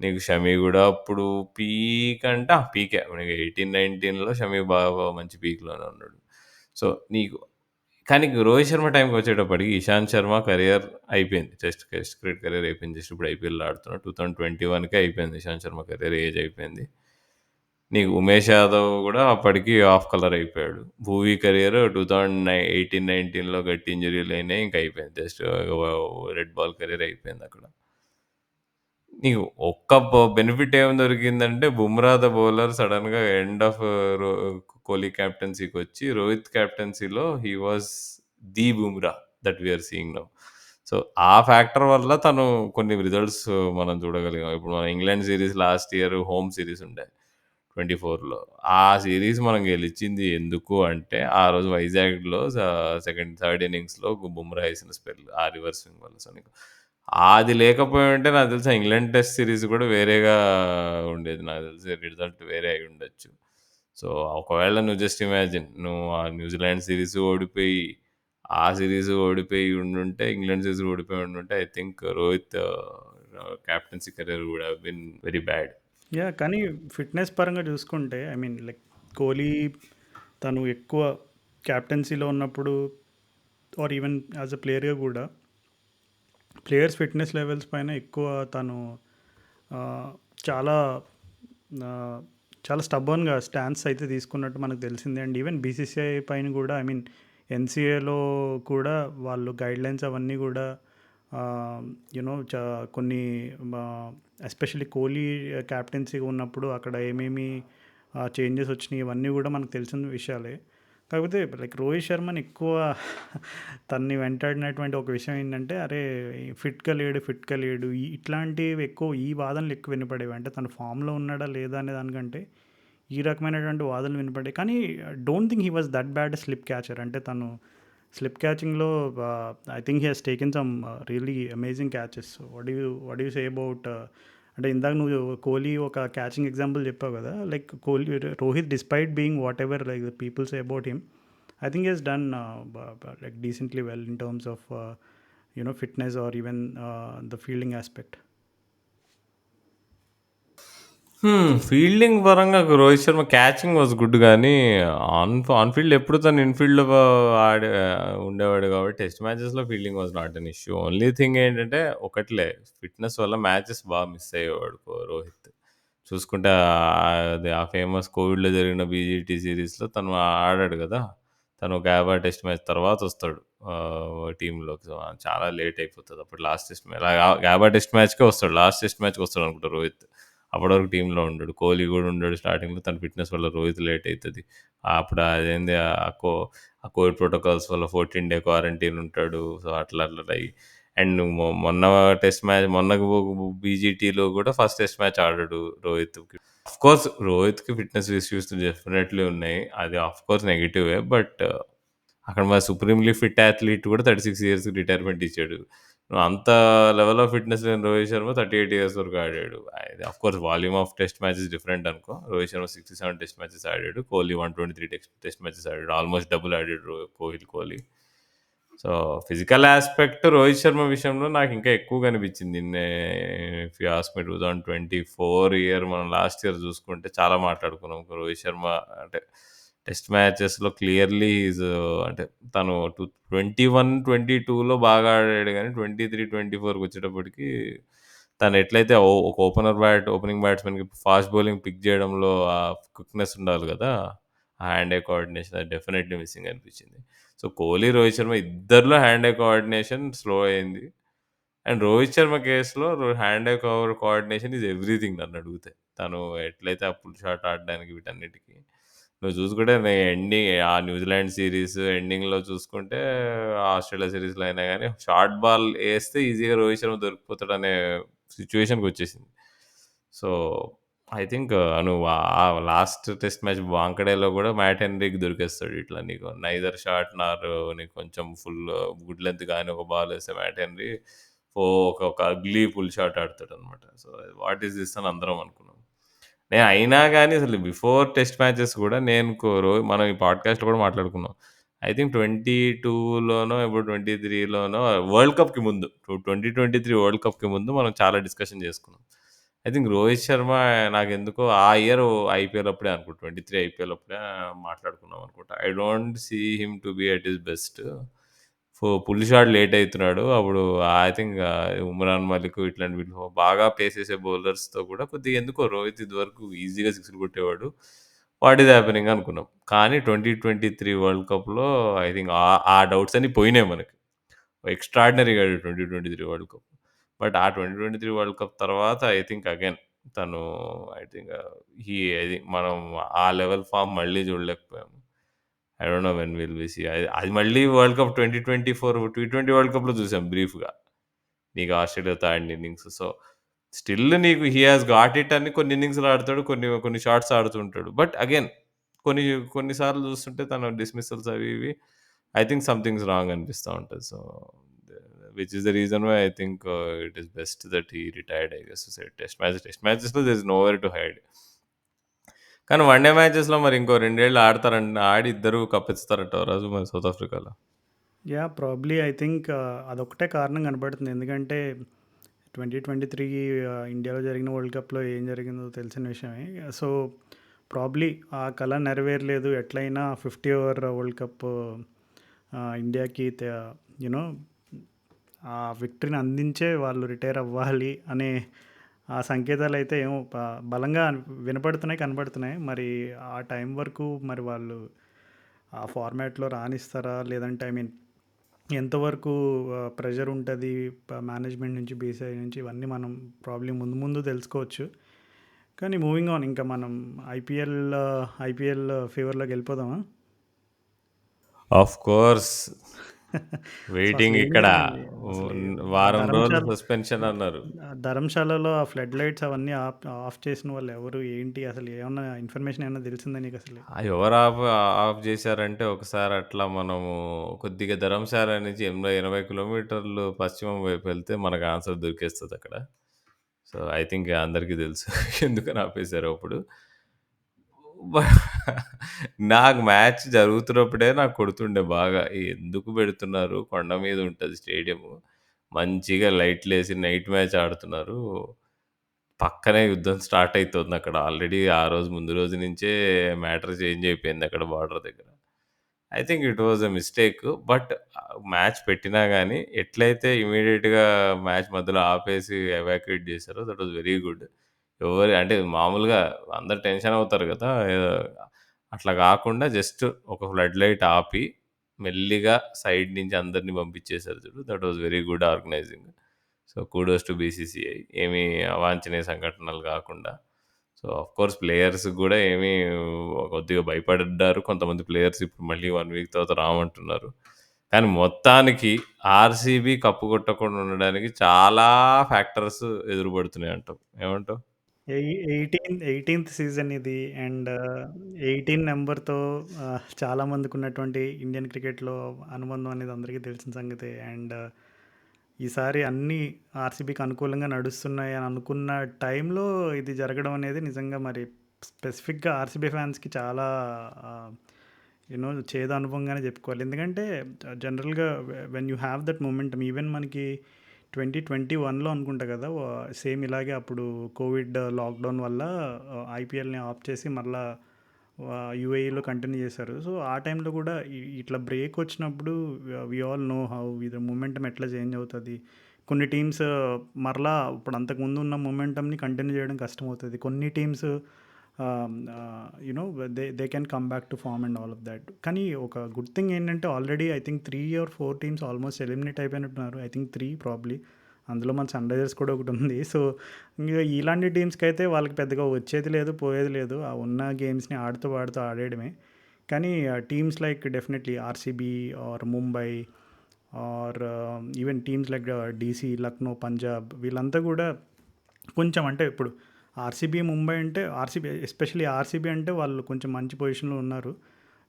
నీకు షమి కూడా అప్పుడు పీక్ అంటే పీకే. నీకు 18-19లో షమి బాగా మంచి పీక్లోనే ఉన్నాడు. సో నీకు కానీ రోహిత్ శర్మ టైంకి వచ్చేటప్పటికి ఇషాంత్ శర్మ కెరియర్ అయిపోయింది. టెస్ట్ క్రికెట్ కెరియర్ అయిపోయింది. జస్ట్ ఇప్పుడు ఐపీఎల్ ఆడుతున్నాడు. 2021కే అయిపోయింది ఇషాంత్ శర్మ కెరియర్, ఏజ్ అయిపోయింది. నీకు ఉమేష్ యాదవ్ కూడా అప్పటికి ఆఫ్ కలర్ అయిపోయాడు. భూవీ కెరియర్ 2018-19లో గట్టి ఇంజరీలు అయినాయి, ఇంకా అయిపోయింది. జస్ట్ రెడ్ బాల్ కెరియర్ అయిపోయింది అక్కడ. నీకు ఒక్క బెనిఫిట్ ఏం దొరికిందంటే బుమ్రా ద బౌలర్ సడన్‌గా ఎండ్ ఆఫ్ కోహ్లీ క్యాప్టెన్సీకి వచ్చి రోహిత్ క్యాప్టెన్సీలో he was the Bumrah that we are seeing now. So, ఆ ఫ్యాక్టర్ వల్ల తను కొన్ని రిజల్ట్స్ మనం చూడగలిగాం. ఇప్పుడు మన England series last year home series ఉండే 24లో. ఆ సిరీస్ మనం గెలిచింది ఎందుకు అంటే, ఆ రోజు వైజాగ్‌లో థర్డ్ ఇన్నింగ్స్‌లో బుమ్రా ఏసిన స్పెల్, ఆ రివర్స్ స్వింగ్ వల్ల. సో, నీకు అది లేకపోయుంటే నాకు తెలిసి ఆ ఇంగ్లాండ్ టెస్ట్ సిరీస్ కూడా వేరేగా ఉండేది. నాకు తెలిసి రిజల్ట్ వేరే అయ్యి ఉండొచ్చు. సో, ఒకవేళ నువ్వు జస్ట్ ఇమాజిన్ నువ్వు ఆ న్యూజిలాండ్ సిరీస్ ఓడిపోయి, ఆ సిరీస్ ఓడిపోయి ఉండుంటే, ఇంగ్లాండ్ సిరీస్ ఓడిపోయి ఉండుంటే I think Rohit captaincy career would have been very bad. Yeah, కానీ ఫిట్నెస్ పరంగా చూసుకుంటే ఐ మీన్ లైక్ కోహ్లీ తను ఎక్కువ క్యాప్టెన్సీలో ఉన్నప్పుడు ఆర్ ఈవెన్ యాజ్ అ ప్లేయర్గా కూడా ప్లేయర్స్ ఫిట్నెస్ లెవెల్స్ పైన ఎక్కువ తను ఆ, చాలా ఆ, చాలా స్టబ్బర్న్గా స్టాన్స్ అయితే తీసుకున్నట్టు మనకు తెలిసిందే. అండ్ ఈవెన్ బీసీసీఐ పైన కూడా ఐ మీన్ ఎన్సీఏలో కూడా వాళ్ళు గైడ్లైన్స్ అవన్నీ కూడా యూనో కొన్ని ఎస్పెషల్లీ కోహ్లీ క్యాప్టెన్సీగా ఉన్నప్పుడు అక్కడ ఏమేమి చేంజెస్ వచ్చినాయి ఇవన్నీ కూడా మనకు తెలిసిన విషయాలే. కాకపోతే లైక్ రోహిత్ శర్మని ఎక్కువ తన్ని వెంటాడినటువంటి ఒక విషయం ఏంటంటే, అరే ఫిట్గా లేడు ఇట్లాంటివి ఎక్కువ, ఈ వాదనలు ఎక్కువ వినపడేవి. అంటే తను ఫామ్లో ఉన్నాడా లేదా అనే దానికంటే ఈ రకమైనటువంటి వాదనలు వినపడ్డాయి. కానీ don't think he was that bad slip catcher. అంటే తను స్లిప్ క్యాచింగ్‌లో I think he has taken some really amazing catches. What you say about అంటే ఇందాక నువ్వు కోహ్లీ ఒక క్యాచింగ్ ఎగ్జాంపుల్ చెప్పావు కదా! Like Kohli Rohit despite being whatever like the people say about him, I think he has done like decently well in terms of fitness or even the fielding aspect. Fielding పరంగా Rohit Sharma catching was good గానీ, on field ఎప్పుడు తను ఇన్‌ఫీల్డ్‌లో ఆడే ఉండేవాడు కాబట్టి test మ్యాచెస్‌లో fielding was not an issue. Only thing ఏంటంటే ఒకటిలే ఫిట్‌నెస్ వల్ల మ్యాచెస్ బాగా మిస్ అయ్యేవాడు రోహిత్. చూసుకుంటే అది ఆ ఫేమస్ కోవిడ్‌లో జరిగిన బీజీటీ సిరీస్‌లో తను ఆడాడు కదా! తను గాబా టెస్ట్ మ్యాచ్ తర్వాత వస్తాడు టీమ్‌లోకి. సో, చాలా లేట్ అయిపోతది. అప్పుడు last test match Gabba test మ్యాచ్‌కే వస్తాడు. లాస్ట్ టెస్ట్ మ్యాచ్‌కి వస్తాడనుకుంటా రోహిత్. అప్పటి వరకు టీంలో ఉండడు. కోహ్లీ కూడా ఉండడు స్టార్టింగ్‌లో. తన ఫిట్‌నెస్ వల్ల రోహిత్ లేట్ అయితది. అప్పుడు అదేంది ఆ కోవిడ్ ప్రోటోకాల్స్ వల్ల 14 డే క్వారంటైన్ ఉంటాడు. సో, అట్లా అట్లా అయ్యి అండ్ మొన్న టెస్ట్ మ్యాచ్ మొన్న బీజీటీలో కూడా ఫస్ట్ టెస్ట్ మ్యాచ్ ఆడాడు రోహిత్. ఆఫ్‌కోర్స్ రోహిత్‌కి ఫిట్‌నెస్ ఇష్యూస్ డెఫినెట్‌లీ ఉన్నాయి. అది ఆఫ్‌కోర్స్ నెగెటివే. బట్ అక్కడ మన సుప్రీంలీ ఫిట్ అథ్లీట్ కూడా 36 ఇయర్స్‌కి రిటైర్మెంట్ ఇచ్చాడు. అంత లెవెల్ ఆఫ్ ఫిట్‌నెస్ లేని రోహిత్ శర్మ 38 ఇయర్స్ వరకు ఆడాడు. అది of course volume of test matches different అనుకో. రోహిత్ శర్మ 67 టెస్ట్ మ్యాచెస్ ఆడాడు. కోహ్లీ 123 టెస్ట్ మ్యాచెస్ ఆడాడు. ఆల్మోస్ట్ డబుల్ ఆడాడు Kohli. So, physical aspect Rohit Sharma విషయంలో నాకు ఇంకా ఎక్కువగా అనిపించింది. If you ask me 2024 year మనం లాస్ట్ ఇయర్ చూసుకుంటే చాలా మాట్లాడుకున్నాం. రోహిత్ శర్మ అంటే టెస్ట్ మ్యాచెస్‌లో క్లియర్‌లీ అంటే తను 21, 22లో బాగా ఆడాడు గానీ 23, 24కి వచ్చేటప్పటికి తను ఎట్లయితే ఒక ఓపెనింగ్ బ్యాట్స్‌మెన్‌కి ఫాస్ట్ బౌలింగ్ పిక్ చేయడంలో ఆ క్విక్‌నెస్ ఉండాలి కదా! ఆ హ్యాండ్ ఐ కోఆర్డినేషన్ అది డెఫినెట్‌లీ మిస్సింగ్ అనిపించింది. సో, కోహ్లీ, రోహిత్ శర్మ ఇద్దరిలో హ్యాండ్ ఐ కోఆర్డినేషన్ స్లో అయింది. అండ్ రోహిత్ శర్మ కేస్‌లో hand eye coordination is everything నన్నడిగితే. తను ఎట్లయితే ఆ పుల్ షాట్ ఆడడానికి వీటన్నిటికి. నువ్వు చూసుకుంటే ఆ న్యూజిలాండ్ సీరీస్ ఎండింగ్‌లో చూసుకుంటే ఆస్ట్రేలియా సీరీస్‌లో అయినా గానీ షార్ట్ బాల్ ఏస్తే ఈజీగా రోహిత్ శర్మ దొరికిపోతాడనే సిట్యుయేషన్‌కొచ్చేసింది. సో, ఐ థింక్ నువ్వు లాస్ట్ టెస్ట్ మ్యాచ్ వాంకడేలో గూడా మ్యాట్ హెన్రీకి దొరికేస్తాడు. ఇట్లా నీకు నైదర్ షాట్ నీకు కొంచెం ఫుల్ గుడ్ లెంత్ గాని ఒక బాల్ ఏస్తే మ్యాట్ హెన్రీ ఒక అగ్లీ పుల్ షాట్ ఆడతాడనమాట. సో, వాట్ ఈస్ దిస్ అని అందరం అనుకున్నాం. నేను అయినా గాని అసలు బిఫోర్ టెస్ట్ మ్యాచెస్ గూడా నేను మనం ఈ పాడ్‌కాస్ట్‌లో గూడా మాట్లాడుకున్నాం. ఐ థింక్ 22లోనో ఎప్పుడు 23లోనో వరల్డ్ కప్‌కి ముందు 2023 వరల్డ్ కప్‌కి ముందు మనం చాలా డిస్కషన్ చేసుకున్నాం. ఐ థింక్ రోహిత్ శర్మ నాకెందుకో ఆ ఇయర్ ఐపీఎల్ అప్పుడే అనుకుంటా. 23 ఐపీఎల్ అప్పుడే మాట్లాడుకున్నాం అనుకుంటా. I don't see him to be at his best. Pull shot late అయితున్నాడు. అప్పుడు ఐ థింక్ ఉమ్రాన్ మలిక్ ఇట్లాంటి వీళ్ళు బాగా పేస్ చేసే బౌలర్స్‌తో కూడా కొద్దిగా ఎందుకో రోహిత్ ఇదివరకు ఈజీగా సిక్స్‌లు కొట్టేవాడు. వాట్ ఈస్ హ్యాపెనింగ్ అనుకున్నాం. కానీ 2023 వరల్డ్ కప్‌లో ఐ థింక్ ఆ డౌట్స్ అన్నీ పోయినాయి మనకి. ఎక్స్‌ట్రార్డినరీగా ఆడాడు 2023 వరల్డ్ కప్. బట్ ఆ 2023 వరల్డ్ కప్ తర్వాత ఐ థింక్ అగైన్ తను ఐ థింక్ ఐ థింక్ మనం ఆ లెవెల్ ఫార్మ్ మళ్ళీ చూడలేకపోయాము. I don't know when will we see. అది మళ్ళీ వరల్డ్ కప్ 2024 టీ20 వరల్డ్ కప్‌లో చూసాం బ్రీఫ్‌గా. నీకు ఆస్ట్రేలియాతో ఆడిన ఇన్నింగ్స్. సో, స్టిల్ నీకు హి హాస్ గాట్ ఇట్ అని కొన్ని ఇన్నింగ్స్‌లో ఆడతాడు. కొన్ని షాట్స్ ఆడుతుంటాడు. బట్ అగైన్ కొన్ని కొన్ని సార్లు చూస్తుంటే తన డిస్మిసల్స్ అవి ఇవి ఐ థింక్ సంథింగ్స్ రాంగ్ అనిపిస్తా ఉంటది. So, which is the reason why I think it is best that he retired I guess. Test మ్యాచెస్‌లో there is nowhere to hide. కానీ వన్ డే మ్యాచెస్‌లో మరి ఇంకో 2 ఏళ్ళు ఆడి ఇద్దరు కప్పెత్తుతారంటావా రాజు మరి సౌత్ ఆఫ్రికాలో? యాహ్! ప్రాబబ్లీ ఐ థింక్ అదొక్కటే కారణం కనపడుతుంది. ఎందుకంటే 2023 ఇండియాలో జరిగిన వరల్డ్ కప్‌లో ఏం జరిగిందో తెలిసిన విషయమే. సో, ప్రాబబ్లీ ఆ కల నెరవేరలేదు. ఎట్లైనా 50 ఓవర్ వరల్డ్ కప్ ఇండియాకి యూనో ఆ విక్టరీని అందించే వాళ్ళు రిటైర్ అవ్వాలి అనే ఆ సంకేతాలైతే ఏమో బలంగా వినపడుతున్నాయి, కనపడుతున్నాయి. మరి ఆ టైం వరకు మరి వాళ్ళు ఆ ఫార్మాట్‌లో రానిస్తారా? లేదంటే ఐ మీన్ ఎంతవరకు ప్రెషర్ ఉంటది మేనేజ్మెంట్ నుంచి, బీసీసీఐ నుంచి ఇవన్నీ మనం ప్రాబ్లీ ముందు ముందు తెలుసుకోవచ్చు. కానీ మూవింగ్ ఆన్ ఇంకా మనం ఐపీఎల్ ఫీవర్‌లోకి వెళ్ళిపోదామా? Of course. సో, వెయిటింగ్ అసలేం ఇక్కడ. జరిగింది? అసలు వారం రోజులు ధర్మశాల సస్పెన్షన్ అన్నారు. ధర్మశాలలో ఆ ఫ్లడ్ లైట్స్ అవన్నీ ఆఫ్ చేసిన వాళ్ళు ఎవరు? ఏంటి? అసలు ఏమన్నా ఇన్ఫర్మేషన్ ఏమన్నా తెలిసిందా నీకసలు? ఎవరు ఆఫ్ జేశారంటే, ఒకసారి అట్లా మనము కొద్దిగా ధర్మశాల నుంచి 80 కిలోమీటర్లు పశ్చిమం వైపు వెళ్తే మనకు ఆన్సర్ దొరికేస్తదక్కడ. సో, ఐ థింక్ అందరికీ తెలుసు ఎందుకని ఆపేశారో అప్పుడు. బ నాకు మ్యాచ్ జరుగుతున్నప్పుడే నాకు కొడుతుండే బాగా. ఎందుకు పెడుతున్నారు? కొండ మీద ఉంటది స్టేడియము. మంచిగా లైట్‌లేసి నైట్ మ్యాచ్ ఆడుతున్నారు. పక్కనే యుద్ధం స్టార్ట్ అయితుందక్కడ. ఆల్రెడీ ఆ రోజు ముందు రోజు నుంచే మ్యాటర్ చేంజ్ అయిపోయిందక్కడ బార్డర్ దగ్గర. I think it was a mistake. But match పెట్టినా గాని ఎట్లయితే ఇమ్మీడియేట్‌గా మ్యాచ్ మధ్యలో ఆపేసి ఎవాక్యుయేట్ చేశారో దట్ వాస్ వెరీ గుడ్. అంటే మామూలుగా అందరూ టెన్షన్ అవుతారు గదా! అట్లా గాకుండా జస్ట్ ఒక ఫ్లడ్ లైట్ ఆపి, మెల్లిగా సైడ్ నుంచి అందరిని పంపించేసారు చూడు. That was very good organising. So, kudos to BCCI. ఏమి అవాంఛనీయ సంఘటనలు గాకుండా. సో, ఆఫ్‌కోర్స్ ప్లేయర్స్‌కి గూడా ఏమీ కొద్దిగా భయపడ్డారు. కొంతమంది ప్లేయర్స్ ఇప్పుడు మళ్ళీ 1 వీక్ తర్వాత రామంటున్నారు. కానీ మొత్తానికి ఆర్‌సీబీ కప్పు కొట్టకుండా ఉండడానికి చాలా ఫ్యాక్టర్స్ ఎదురుపడుతున్నాయంటావు. ఏమంటావు? 18థ్ సీజన్ ఇది. అండ్ 18 నంబర్‌తో చాలా మందికున్నటువంటి ఇండియన్ క్రికెట్‌లో అనుబంధం అనేది అందరికీ తెలిసిన సంగతే. అండ్ ఈసారి అన్నీ ఆర్‌సీబీకి అనుకూలంగా నడుస్తున్నాయి అని అనుకున్న టైంలో ఇది జరగడం అనేది నిజంగా మరి స్పెసిఫిక్‌గా ఆర్‌సీబీ ఫ్యాన్స్‌కి చాలా ఆహ్, చేదు అనుభవంగానే చెప్పుకోవాలి. ఎందుకంటే జనరల్‌గా when you have that momentum even మనకి 2021లో అనుకుంటా కదా! సేమ్ ఇలాగే అప్పుడు కోవిడ్ లాక్‌డౌన్ వల్ల ఐపీఎల్‌ని ఆఫ్ చేసి మళ్ళా యూఏఈలో కంటిన్యూ చేశారు. సో, ఆ టైంలో కూడా ఇట్లా బ్రేక్ వచ్చినప్పుడు వి ఆల్ నో హౌ ఇది మొమెంటమ్ ఎట్లా చేంజ్ అవుతది. కొన్ని టీమ్స్ మరలా ఇప్పుడు అంతకుముందు ఉన్న మొమెంటమ్‌ని కంటిన్యూ చేయడం కష్టమవుతది. కొన్ని teams they can come back to form and all of that. కానీ ఒక గుడ్ థింగ్ ఏంటంటే already I think 3 or 4 teams almost eliminate అయిపోయినట్టున్నారు. I think 3 probably. అందులో మన సన్ రైజర్స్ కూడా ఒకటుంది. సో, ఇంగ ఇలాంటి టీమ్స్‌కైతే వాళ్ళకి పెద్దగా వచ్చేది లేదు, పోయేది లేదు. ఆ ఉన్న గేమ్స్‌ని ఆడుతూ, పాడుతూ ఆడేయడమే. కానీ teams like definitely RCB or Mumbai or even teams like DC, Lucknow, Punjab వీళ్ళంతా కూడా కొంచెం అంటే ఇప్పుడు ఆర్సీబీ, ముంబై అంటే ఆర్సీబీ ఎస్పెషల్లీ ఆర్సీబీ అంటే వాళ్ళు కొంచెం మంచి పొజిషన్‌లో ఉన్నారు.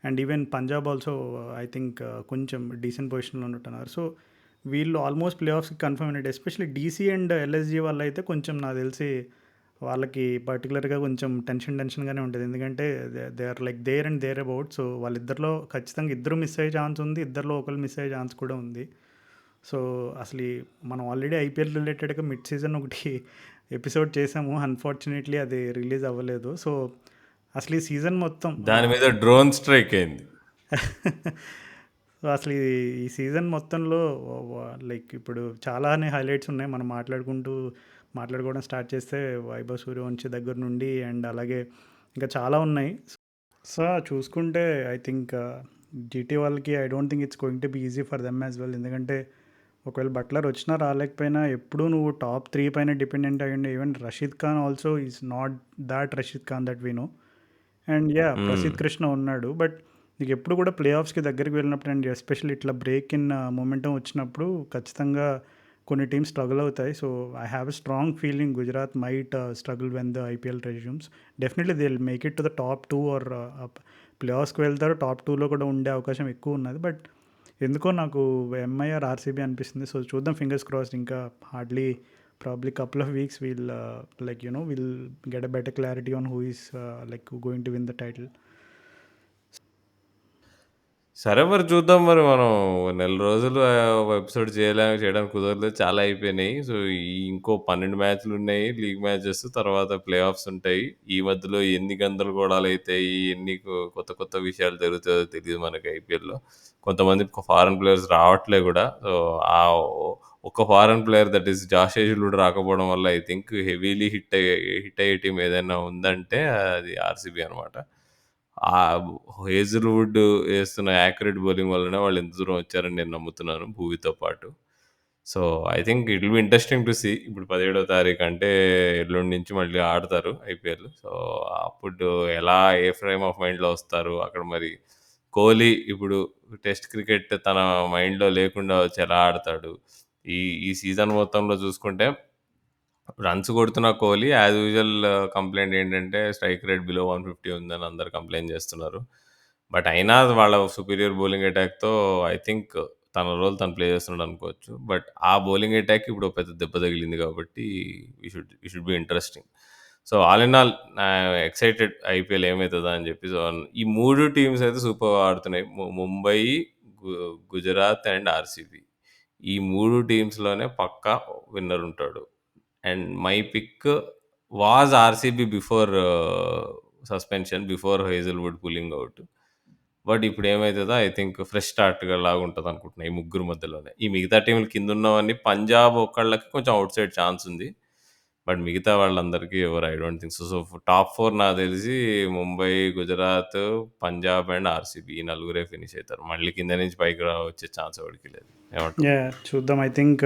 And even Punjab also I think కొంచెం డీసెంట్ పొజిషన్‌లో ఉన్నట్టున్నారు. సో, వీళ్ళు ఆల్మోస్ట్ ప్లే ఆఫ్స్‌కి కన్ఫర్మ్ అయినట్టు. ఎస్పెషల్లీ డీసీ అండ్ ఎల్ఎస్జీ వాళ్ళైతే కొంచెం నాకు తెలిసి వాళ్ళకి పర్టికులర్‌గా కొంచెం టెన్షన్‌గానే ఉంటది. ఎందుకంటే they are like there and there about. So, వాళ్ళిద్దరిలో ఖచ్చితంగా ఇద్దరు మిస్ అయ్యే ఛాన్స్ ఉంది. ఇద్దరిలో ఒకళ్ళు మిస్ అయ్యే ఛాన్స్ కూడా ఉంది. సో, అసలు మనం ఆల్రెడీ ఐపీఎల్ రిలేటెడ్‌గా మిడ్ సీజన్ ఒకటి ఎపిసోడ్ చేసాము. అన్‌ఫార్చునేట్‌లీ అది రిలీజ్ అవ్వలేదు. సో, అసలు ఈ సీజన్ మొత్తం దాని మీద డ్రోన్ స్ట్రైక్ అయింది. సో, అసలు ఈ సీజన్ మొత్తంలో లైక్ ఇప్పుడు చాలానే హైలైట్స్ ఉన్నాయి. మనం మాట్లాడుకోవడం స్టార్ట్ చేస్తే వైభవ్ సూర్యవంశి దగ్గర నుండి అండ్ అలాగే ఇంకా చాలా ఉన్నాయి. సో, చూసుకుంటే ఐ థింక్ జీటీ వాళ్ళకి I don't think it's going to be easy for them as well. ఎందుకంటే ఒకవేళ బట్లర్ వచ్చినా రాలేకపోయినా ఎప్పుడూ నువ్వు టాప్ 3 పైన డిపెండెంట్ అయ్యుండే. Even Rashid Khan also is not that Rashid Khan that we know. And hmm. Prasidh Krishna ఉన్నాడు. బట్ నీకు ఎప్పుడు కూడా ప్లే ఆఫ్స్కి దగ్గరికి వెళ్ళినప్పుడు అండ్ ఎస్పెషల్లీ ఇట్లా బ్రేక్ ఇన్ మొమెంటం వచ్చినప్పుడు ఖచ్చితంగా కొన్ని టీమ్స్ స్ట్రగుల్ అవుతాయి. So, I have a strong feeling Gujarat might struggle when the IPL resumes. Definitely they will make it to the top 2 or play ఆఫ్స్కి వెళ్తారు. టాప్ 2లో కూడా ఉండే అవకాశం ఎక్కువ ఉన్నది. బట్ ఎందుకో నాకు ఎంఐఆర్ ఆర్సీబీ అనిపిస్తుంది. సో, చూద్దాం, ఫింగర్స్ క్రాస్డ్. ఇంకా hardly probably couple of weeks will get a better clarity on who is going to win the title. సరే మరి చూద్దాం మరి మనం నెల రోజులు ఒక ఎపిసోడ్ చేయడానికి కుదరలేదు. చాలా అయిపోయినాయి. సో, ఇంకో 12 మ్యాచ్‌లున్నాయి. లీగ్ మ్యాచెస్ తర్వాత ప్లే ఆఫ్స్ ఉంటాయి. ఈ మధ్యలో ఎన్ని గందరగోళాలైతాయి, ఎన్ని కొత్త కొత్త విషయాలు జరుగుతాయో తెలీదు మనకి ఐపీఎల్‌లో. కొంతమంది ఫారెన్ ప్లేయర్స్ రావట్లే గూడా. సో, ఆ ఒక్క foreign player that is Josh Hazlewood రాకపోవడం వల్ల ఐ థింక్ హెవీలీ హిట్ అయ్యే టీమ్ ఏదైనా ఉందంటే అది ఆర్‌సీబీ అనమాట. హేజల్‌వుడ్ ఏస్తున్న యాక్యురేట్ బౌలింగ్ వల్లనే వాళ్ళు ఇంత దూరం వచ్చారని నేను నమ్ముతున్నాను భువీతో పాటు. So, I think it will be interesting to see. ఇప్పుడు 17వ తారీఖు అంటే ఎల్లుండి నుంచి మళ్ళీ ఆడతారు ఐపీఎల్. సో, అప్పుడు ఎలా ఏ ఫ్రేమ్ ఆఫ్ మైండ్‌లో వస్తారు అక్కడ మరి కోహ్లీ ఇప్పుడు టెస్ట్ క్రికెట్ తన మైండ్‌లో లేకుండా వచ్చి ఎలా ఆడతాడు? ఈ ఈ సీజన్ మొత్తంలో చూసుకుంటే రన్స్ కొడుతున్న కోహ్లీ యాజ్ యూజువల్ కంప్లెయింట్ ఏంటంటే స్ట్రైక్ రేట్ బిలో 150 ఉందని అందరూ కంప్లెయింట్ చేస్తున్నారు. బట్ అయినా వాళ్ళ సుపీరియర్ బౌలింగ్ అటాక్‌తో ఐ థింక్ తన రోల్ తను ప్లే చేస్తున్నాడు అనుకోవచ్చు. బట్ ఆ బౌలింగ్ అటాక్ ఇప్పుడు ఒక పెద్ద దెబ్బ తగిలింది కాబట్టి it should be interesting. So all in all excited IPL ఏమైతదా అని చెప్పి. సో ఈ 3 టీమ్స్ అయితే సూపర్‌గా ఆడుతున్నాయి. ముంబై, గు గుజరాత్ అండ్ ఆర్‌సీబీ. ఈ 3 టీమ్స్‌లోనే పక్కా విన్నర్ ఉంటాడు. And my pick was RCB before suspension, before Hazlewood pulling out. But ఇప్పుడు ఏమైతదో ఐ థింక్ ఫ్రెష్ స్టార్ట్‌గా లాగా ఉంటదనుకుంటున్నా ఈ ముగ్గురు మధ్యలోనే. ఈ మిగతా టీములు కిందున్నవన్నీ పంజాబ్ ఒక్కళ్ళకి కొంచెం ఔట్ సైడ్ ఛాన్స్ ఉంది. బట్ మిగతా వాళ్ళందరికీ ఎవరు I don't think so. So top 4 నాకు తెలిసి ముంబై, గుజరాత్, పంజాబ్ అండ్ ఆర్‌సీబీ ఈ నలుగురే ఫినిష్ అయితారు. మళ్ళీ కింద నుంచి పైకి వచ్చే ఛాన్స్ ఎవరికీ లేదు. ఏమంటావు? చూద్దాం. I think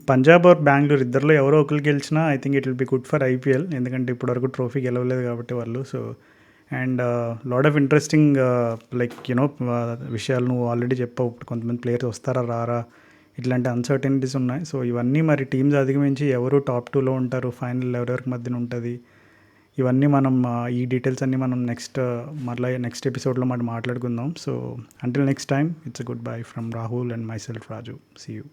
Punjab or Bengaluru ఇద్దరిలో ఎవరో ఒకరు గెలిచినా I think it will be good for IPL. ఎందుకంటే ఇప్పటివరకు ట్రోఫీ గెలవలేదు కాబట్టి వాళ్ళు. So and lot of interesting like you know విషయాలు నువ్వు ఆల్రెడీ చెప్పావు. ఇప్పుడు కొంతమంది ప్లేయర్స్ వస్తారా రారా ఇట్లాంటి అన్సర్టనిటీస్ ఉన్నాయి. సో ఇవన్నీ మరి టీమ్స్ అధిగమించి ఎవరు టాప్ 2లో ఉంటారు, ఫైనల్ ఎవరెవరికి మధ్యన ఉంటుంది, ఇవన్నీ మనం ఈ డీటెయిల్స్ అన్నీ మనం మళ్ళీ నెక్స్ట్ ఎపిసోడ్లో మనం మాట్లాడుకుందాం. So until next time, it's a goodbye from Rahul and myself Raju. See you.